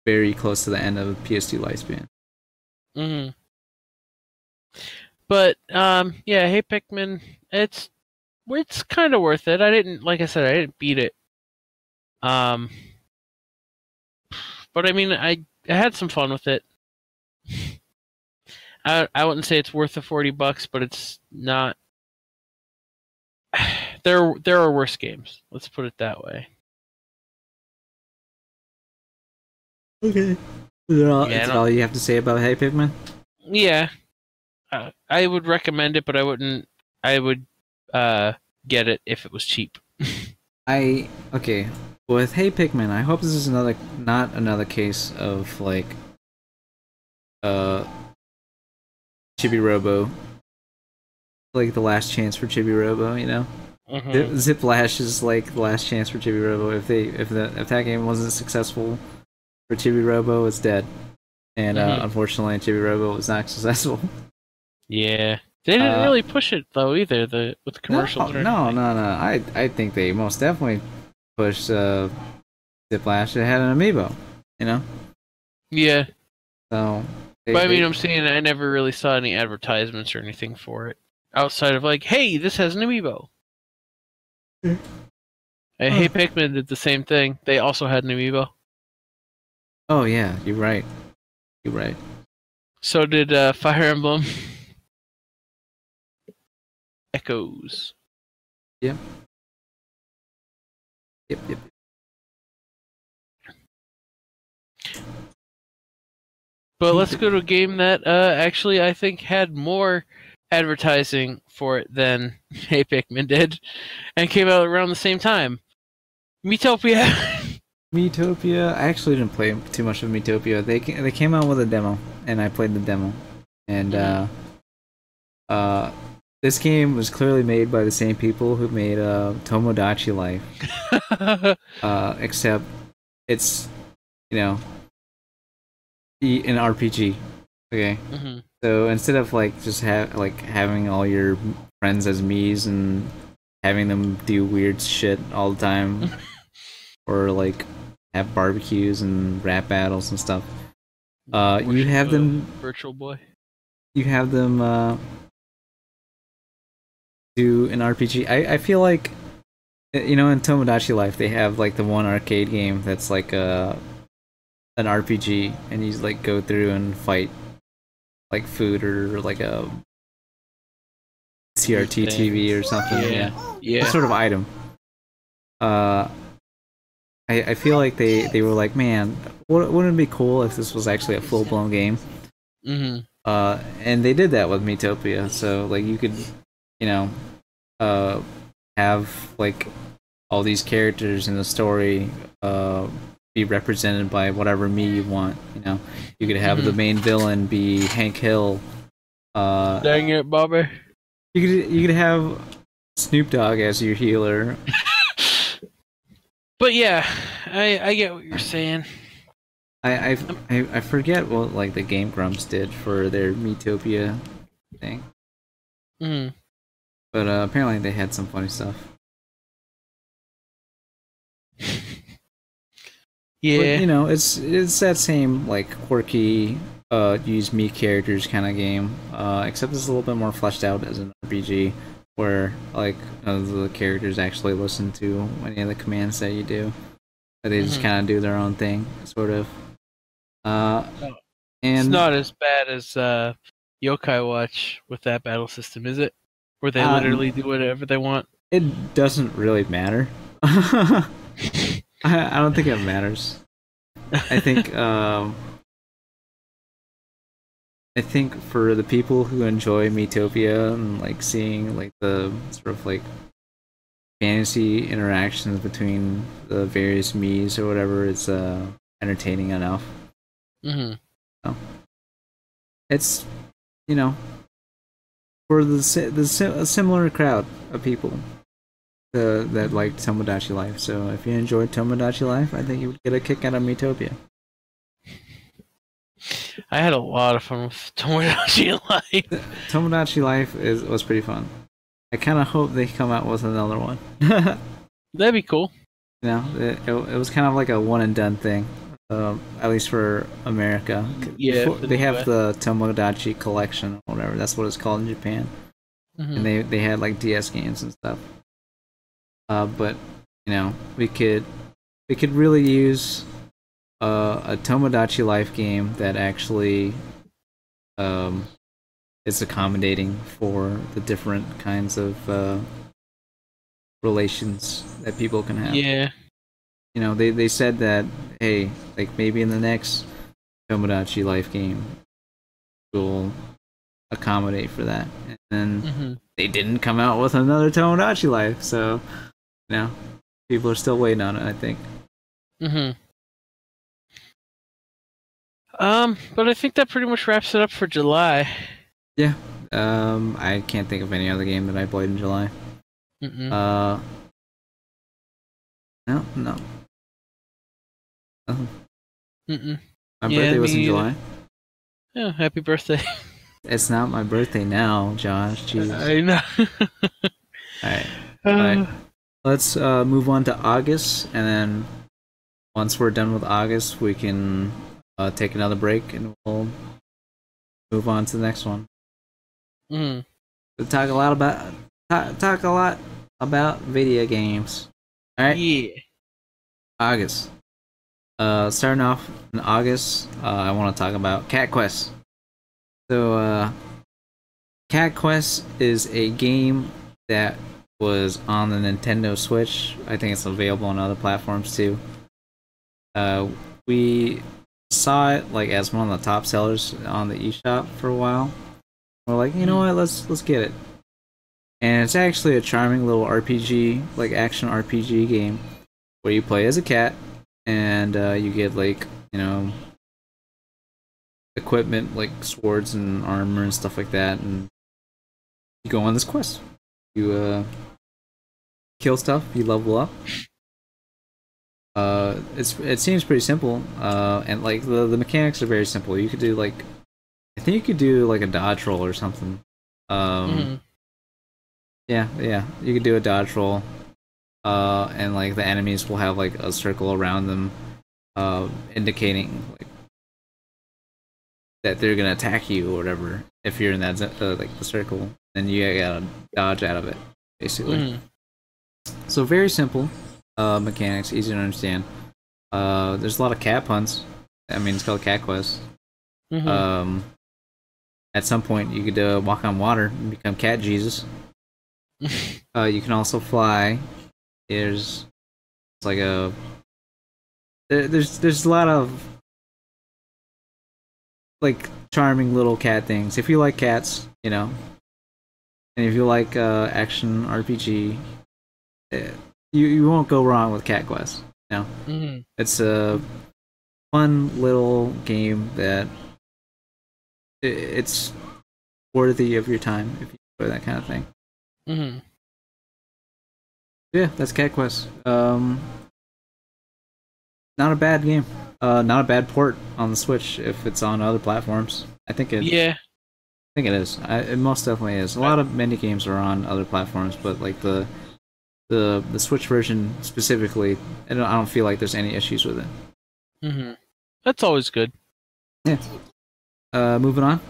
very close to the end of the PS2 lifespan. But yeah, hey Pikmin, it's kind of worth it. I didn't beat it. But I mean, I had some fun with it. I wouldn't say it's worth the $40, but it's not. There are worse games. Let's put it that way. Okay. That's all you have to say about Hey Pikmin? Yeah. I would recommend it, but I wouldn't. I would get it if it was cheap. Okay. With Hey Pikmin, I hope this is not another case of like Chibi Robo, like the last chance for Chibi Robo, you know. Zip Lash is like the last chance for Chibi Robo. If that game wasn't successful for Chibi Robo, it's dead. And unfortunately, Chibi Robo was not successful. Yeah, they didn't really push it though either. With the commercials. No. I think they most definitely pushed Zip Lash. It had an amiibo, you know. Yeah. So. But I mean, I'm saying I never really saw any advertisements or anything for it outside of like, hey, this has an amiibo. Hey Pikmin did the same thing. They also had an amiibo. Oh yeah, you're right. So did Fire Emblem. Echoes. Yep. But let's go to a game that actually I think had more advertising for it than Hey Pikmin did, and came out around the same time. Miitopia. Miitopia. I actually didn't play too much of Miitopia. They came out with a demo, and I played the demo. And this game was clearly made by the same people who made Tomodachi Life. Except it's, an RPG. Okay. So instead of like just having all your friends as Miis and having them do weird shit all the time, or like have barbecues and rap battles and stuff, you have them Virtual Boy. You have them do an RPG. I feel like in Tomodachi Life they have like the one arcade game that's like an RPG, and you like go through and fight like food or like a CRT TV or something. Yeah. That sort of item. I feel like they were like, man, wouldn't it be cool if this was actually a full blown game? And they did that with Miitopia. So like you could, have like all these characters in the story be represented by whatever Mii you want. You could have the main villain be Hank Hill. Dang it, Bobby. You could have Snoop Dogg as your healer. But yeah, I get what you're saying. I forget what like the Game Grumps did for their Miitopia thing. But apparently they had some funny stuff. Yeah. But, it's that same like quirky use Mii characters kind of game, except it's a little bit more fleshed out as an RPG. where like the characters actually listen to any of the commands that you do. But they just kind of do their own thing, sort of. And it's not as bad as Yokai Watch with that battle system, is it? Where they literally do whatever they want. It doesn't really matter. I don't think it matters. I think for the people who enjoy Miitopia and like seeing like the sort of like fantasy interactions between the various Miis or whatever, it's entertaining enough. So, it's, you know, for a similar crowd of people that like Tomodachi Life. So if you enjoyed Tomodachi Life, I think you would get a kick out of Miitopia. I had a lot of fun with Tomodachi Life. Tomodachi Life was pretty fun. I kind of hope they come out with another one. That'd be cool. You know, it was kind of like a one and done thing, at least for America. Yeah, they have the Tomodachi collection or whatever. That's what it's called in Japan. And they had like DS games and stuff. But you know, we could really use a Tomodachi Life game that actually is accommodating for the different kinds of relations that people can have. Yeah. You know, they said that, hey, like maybe in the next Tomodachi Life game we'll accommodate for that. And then they didn't come out with another Tomodachi Life, so you know, people are still waiting on it, I think. But I think that pretty much wraps it up for July. Yeah. I can't think of any other game that I played in July. No. Nothing. My birthday was in July. Yeah, happy birthday. It's not my birthday now, Josh. Jeez. I know. Alright. Let's move on to August, and then once we're done with August, we can take another break, and we'll move on to the next one. We'll talk a lot about video games. All right. Yeah. August. Starting off in August, I want to talk about Cat Quest. So, Cat Quest is a game that was on the Nintendo Switch. I think it's available on other platforms too. We saw it like as one of the top sellers on the eShop for a while. We're like, you know what, let's get it. And it's actually a charming little RPG, like action RPG game, where you play as a cat, and you get like, you know, equipment like swords and armor and stuff like that, and you go on this quest. You kill stuff, you level up. It seems pretty simple, and like the mechanics are very simple. You could do like, I think you could do like a dodge roll or something. Yeah, you could do a dodge roll, and like the enemies will have like a circle around them, indicating like that they're gonna attack you or whatever. If you're in that like the circle, then you gotta dodge out of it, basically. So very simple mechanics, easy to understand. There's a lot of cat puns. I mean, it's called Cat Quest. At some point, you could walk on water and become Cat Jesus. You can also fly. There's like there's a lot of like charming little cat things. If you like cats, you know, and if you like action RPG, you won't go wrong with Cat Quest. You know, it's a fun little game that it's worthy of your time if you enjoy that kind of thing. Yeah, that's Cat Quest. Not a bad game. Not a bad port on the Switch if it's on other platforms. I think it. Yeah. I think it is. It most definitely is. A lot of many games are on other platforms, but like the Switch version specifically, I don't feel like there's any issues with it. That's always good. Yeah. Moving on.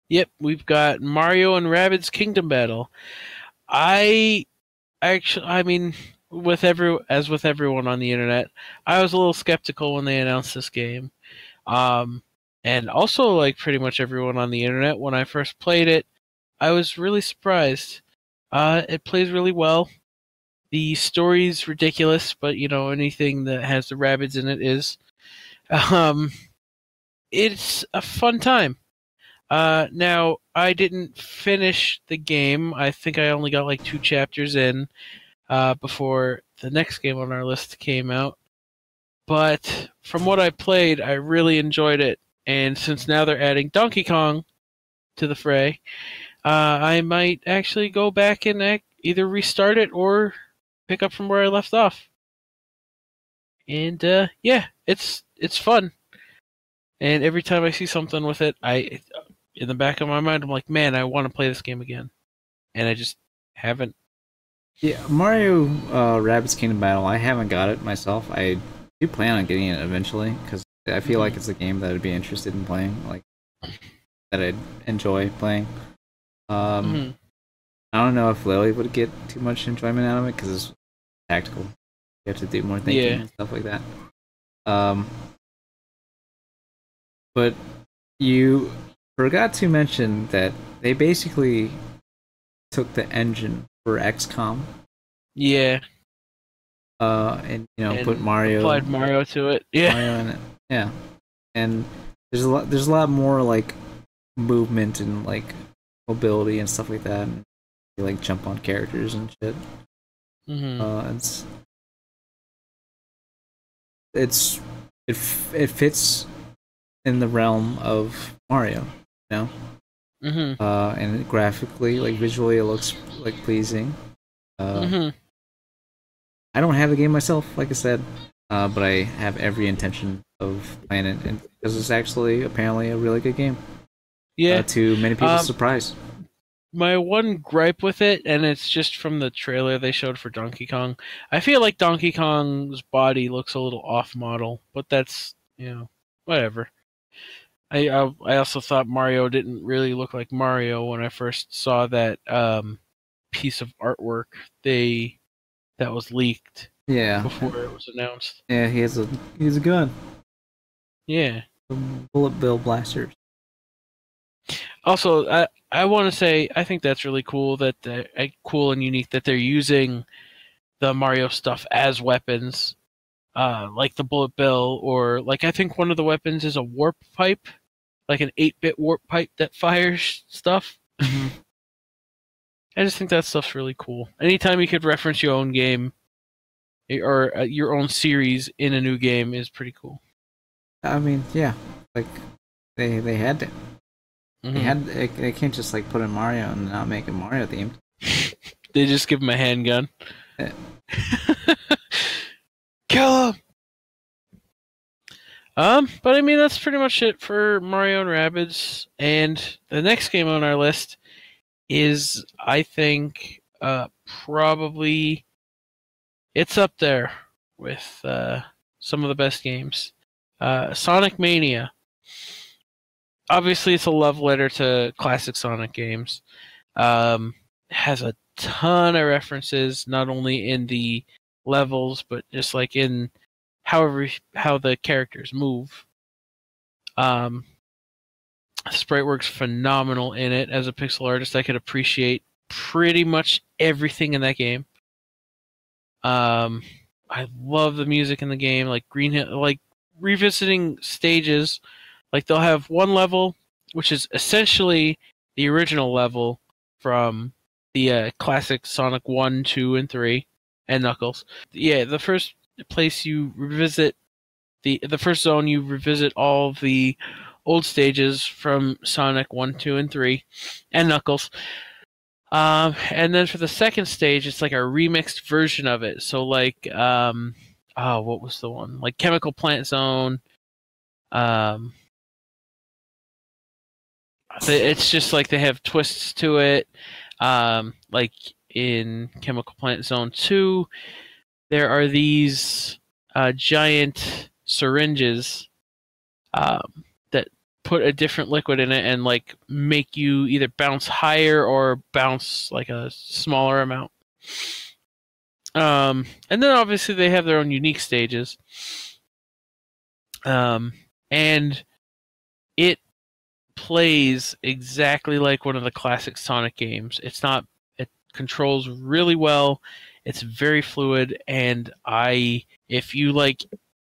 Yep, we've got Mario and Rabbids Kingdom Battle. I actually, I mean, with everyone on the internet, I was a little skeptical when they announced this game. Um, and also, like pretty much everyone on the internet, when I first played it, I was really surprised. It plays really well. The story's ridiculous, but you know anything that has the Rabbids in it is. Um, it's a fun time. Now I didn't finish the game. I think I only got like 2 chapters in before the next game on our list came out. But from what I played, I really enjoyed it. And since now they're adding Donkey Kong to the fray, I might actually go back and either restart it or pick up from where I left off. And yeah, it's fun. And every time I see something with it, in the back of my mind, I'm like, man, I want to play this game again, and I just haven't. Yeah, Mario Rabbids Kingdom Battle. I haven't got it myself. I do plan on getting it eventually because I feel like it's a game that I'd be interested in playing, like that I'd enjoy playing. I don't know if Lily would get too much enjoyment out of it because it's tactical. You have to do more thinking and stuff like that. But you forgot to mention that they basically took the engine for XCOM. Yeah. And put Mario applied Mario to it. Yeah. Mario in it. Yeah. And there's a lot more like movement and like mobility and stuff like that. And you like jump on characters and shit. It fits in the realm of Mario, you know? And graphically, like visually, it looks like pleasing. I don't have the game myself, like I said, but I have every intention of playing it, and because it's actually apparently a really good game. Yeah. To many people's surprise. My one gripe with it, and it's just from the trailer they showed for Donkey Kong, I feel like Donkey Kong's body looks a little off-model, but that's, whatever. I also thought Mario didn't really look like Mario when I first saw that piece of artwork that was leaked. Yeah. Before it was announced. Yeah, he has a gun. Yeah. Bullet bill blasters. Also, I want to say I think that's really cool cool and unique that they're using the Mario stuff as weapons, like the bullet bill, or like I think one of the weapons is a warp pipe, like an 8-bit warp pipe that fires stuff. I just think that stuff's really cool. Anytime you could reference your own game or your own series in a new game is pretty cool. I mean, yeah, like they had to. They can't just like put in Mario and not make it Mario themed. They just give him a handgun. Yeah. Kill him. But I mean that's pretty much it for Mario and Rabbids. And the next game on our list is, I think, probably it's up there with some of the best games. Sonic Mania. Obviously, it's a love letter to classic Sonic games. Has a ton of references, not only in the levels, but just like in how the characters move. Sprite work's phenomenal in it. As a pixel artist, I could appreciate pretty much everything in that game. I love the music in the game, like Green Hill, like revisiting stages. Like they'll have one level, which is essentially the original level from the classic Sonic 1, 2, and 3, and Knuckles. Yeah, the first place you revisit, the first zone you revisit all of the old stages from Sonic 1, 2, and 3, and Knuckles. And then for the second stage, it's like a remixed version of it. So like, what was the one? Like Chemical Plant Zone. It's just like they have twists to it. Like in Chemical Plant Zone 2, there are these giant syringes that put a different liquid in it and like make you either bounce higher or bounce like a smaller amount. And then obviously they have their own unique stages. And it plays exactly like one of the classic Sonic games. It controls really well. It's very fluid, and if you like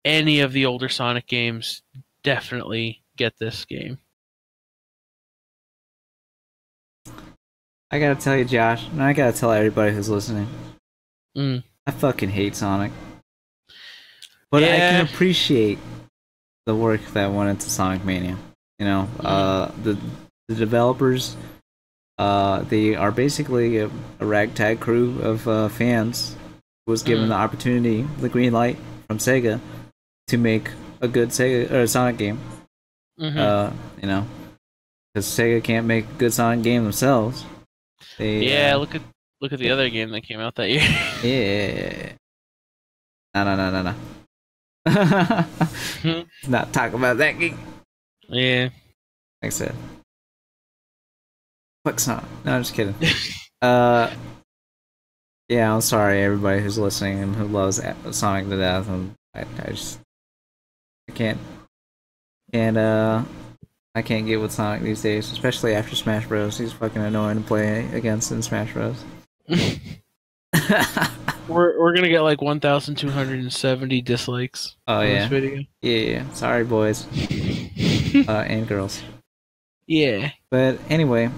any of the older Sonic games, definitely get this game. I gotta tell you, Josh, and I gotta tell everybody who's listening, I fucking hate Sonic. But I can appreciate the work that went into Sonic Mania. You know, the developers, they are basically a ragtag crew of fans who was given the opportunity, the green light from Sega, to make a good Sonic game. You know, because Sega can't make a good Sonic game themselves. Look at the other game that came out that year. Yeah. No. Let's not talk about that game. Yeah. Like I said. Fuck Sonic. No, I'm just kidding. Yeah, I'm sorry everybody who's listening and who loves Sonic to death. I can't get with Sonic these days, especially after Smash Bros. He's fucking annoying to play against in Smash Bros. We're gonna get like 1,270 dislikes. Oh yeah. This video. Yeah. Sorry, boys and girls. Yeah. But anyway,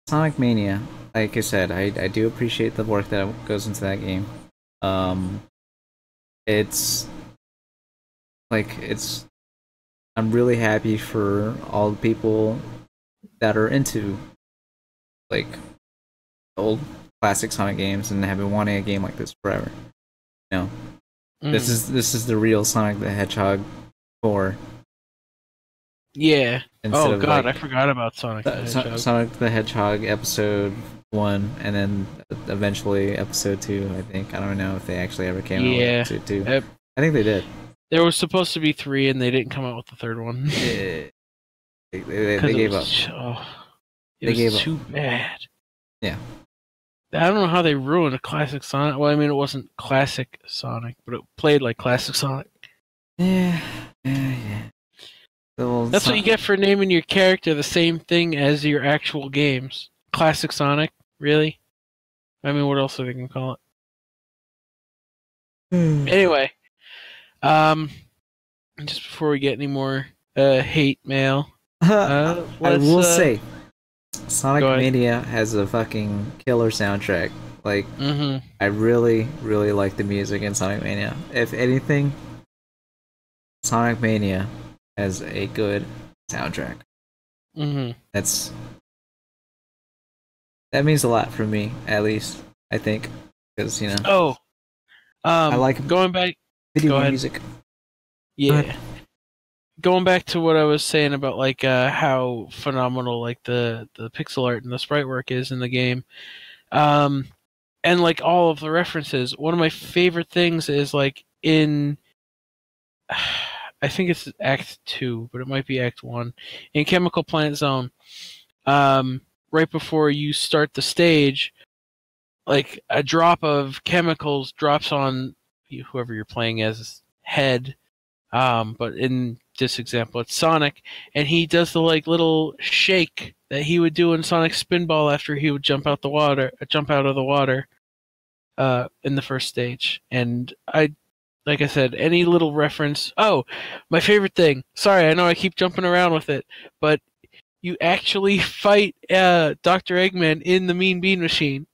Sonic Mania. Like I said, I do appreciate the work that goes into that game. I'm really happy for all the people that are into like old classic Sonic games and have been wanting a game like this forever. You know, this is the real Sonic the Hedgehog 4. Yeah. Instead of I forgot about Sonic the Hedgehog. Sonic the Hedgehog Episode 1, and then eventually Episode 2, I think. I don't know if they actually ever came out with Episode 2. I think they did. There was supposed to be 3, and they didn't come out with the third one. They gave up. It was too bad. Yeah. I don't know how they ruined a classic Sonic. Well, I mean, it wasn't classic Sonic, but it played like classic Sonic. Yeah. That's what you get for naming your character the same thing as your actual games. Classic Sonic, really? I mean, what else are they gonna call it? Anyway, just before we get any more hate mail, I will say, Sonic Mania has a fucking killer soundtrack. Like, I really, really like the music in Sonic Mania. If anything, Sonic Mania has a good soundtrack. That means a lot for me, at least, I think, because I like going back video music. Yeah. Going back to what I was saying about like how phenomenal like the pixel art and the sprite work is in the game, and like all of the references. One of my favorite things is like in, I think it's Act 2, but it might be Act 1 in Chemical Plant Zone. Right before you start the stage, like a drop of chemicals drops on whoever you're playing as head. But in this example, it's Sonic, and he does the like little shake that he would do in Sonic Spinball after he would jump out of the water, in the first stage. And like I said, any little reference. Oh, my favorite thing. Sorry, I know I keep jumping around with it, but you actually fight Dr. Eggman in the Mean Bean Machine.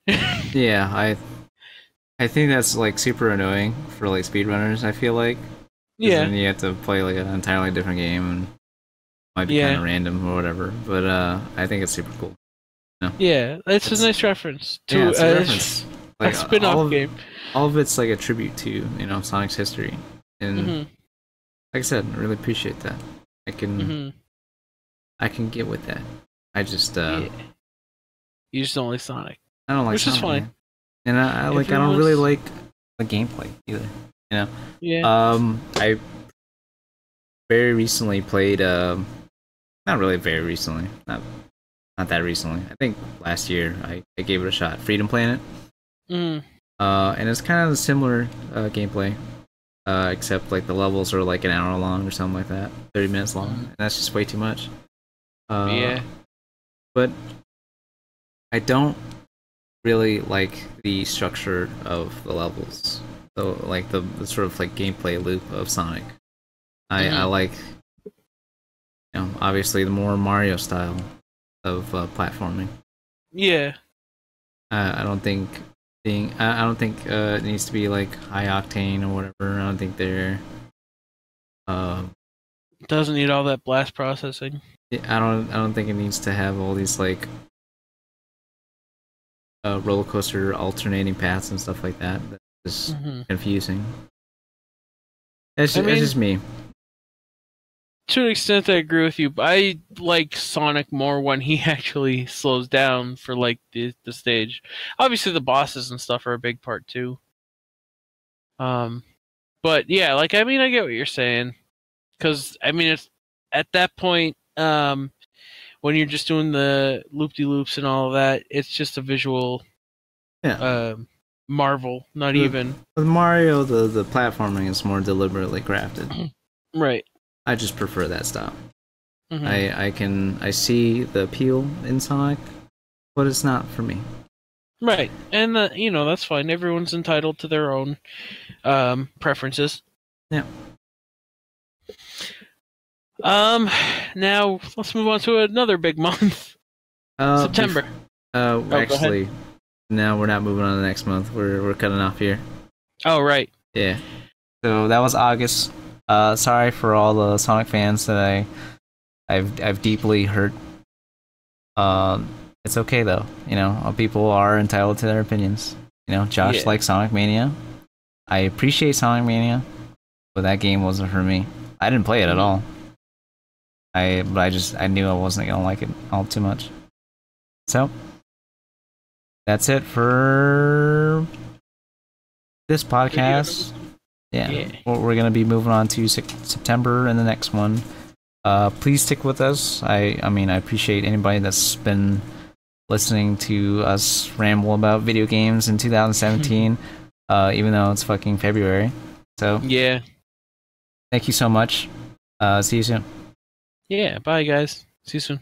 Yeah, I think that's like super annoying for like speedrunners. I feel like. Yeah. Then you have to play like an entirely different game, and it might be kind of random or whatever. But I think it's super cool. You know? Yeah, it's a nice reference to a reference. Like, a spin-off game. All of it's like a tribute to Sonic's history, and like I said, I really appreciate that. I can get with that. I just you just don't like Sonic. I don't like Which Sonic, is fine. Man. And I don't really like the gameplay either. You know? Yeah. I very recently played Not really very recently. Not that recently. I think last year I gave it a shot. Freedom Planet. Mm. And it's kind of a similar gameplay. Except like the levels are like an hour long or something like that. 30 minutes long. And that's just way too much. Yeah. But I don't really like the structure of the levels. So like the sort of like gameplay loop of Sonic. I like, obviously the more Mario style of platforming. Yeah. I don't think it needs to be like high octane or whatever. I don't think they're. Doesn't need all that blast processing. I don't think it needs to have all these like roller coaster alternating paths and stuff like that. That's just confusing. It's just me. To an extent, I agree with you. But I like Sonic more when he actually slows down for like the stage. Obviously, the bosses and stuff are a big part too. But yeah, like I get what you're saying, because it's at that point, when you're just doing the loop-de-loops and all of that, it's just a visual, marvel. Not even with Mario, the platforming is more deliberately crafted. Right. I just prefer that style. I see the appeal in Sonic, but it's not for me. Right, and that's fine. Everyone's entitled to their own preferences. Yeah. Now let's move on to another big month. September. Actually, no, we're not moving on to the next month. We're cutting off here. Oh, right. Yeah. So that was August. Sorry for all the Sonic fans that I've deeply hurt. It's okay though. People are entitled to their opinions. Josh likes Sonic Mania. I appreciate Sonic Mania, but that game wasn't for me. I didn't play it at all. I knew I wasn't gonna like it all too much. So that's it for this podcast. Yeah. We're gonna be moving on to September and the next one. Please stick with us. I appreciate anybody that's been listening to us ramble about video games in 2017, even though it's fucking February. So yeah, thank you so much. See you soon. Yeah, bye guys. See you soon.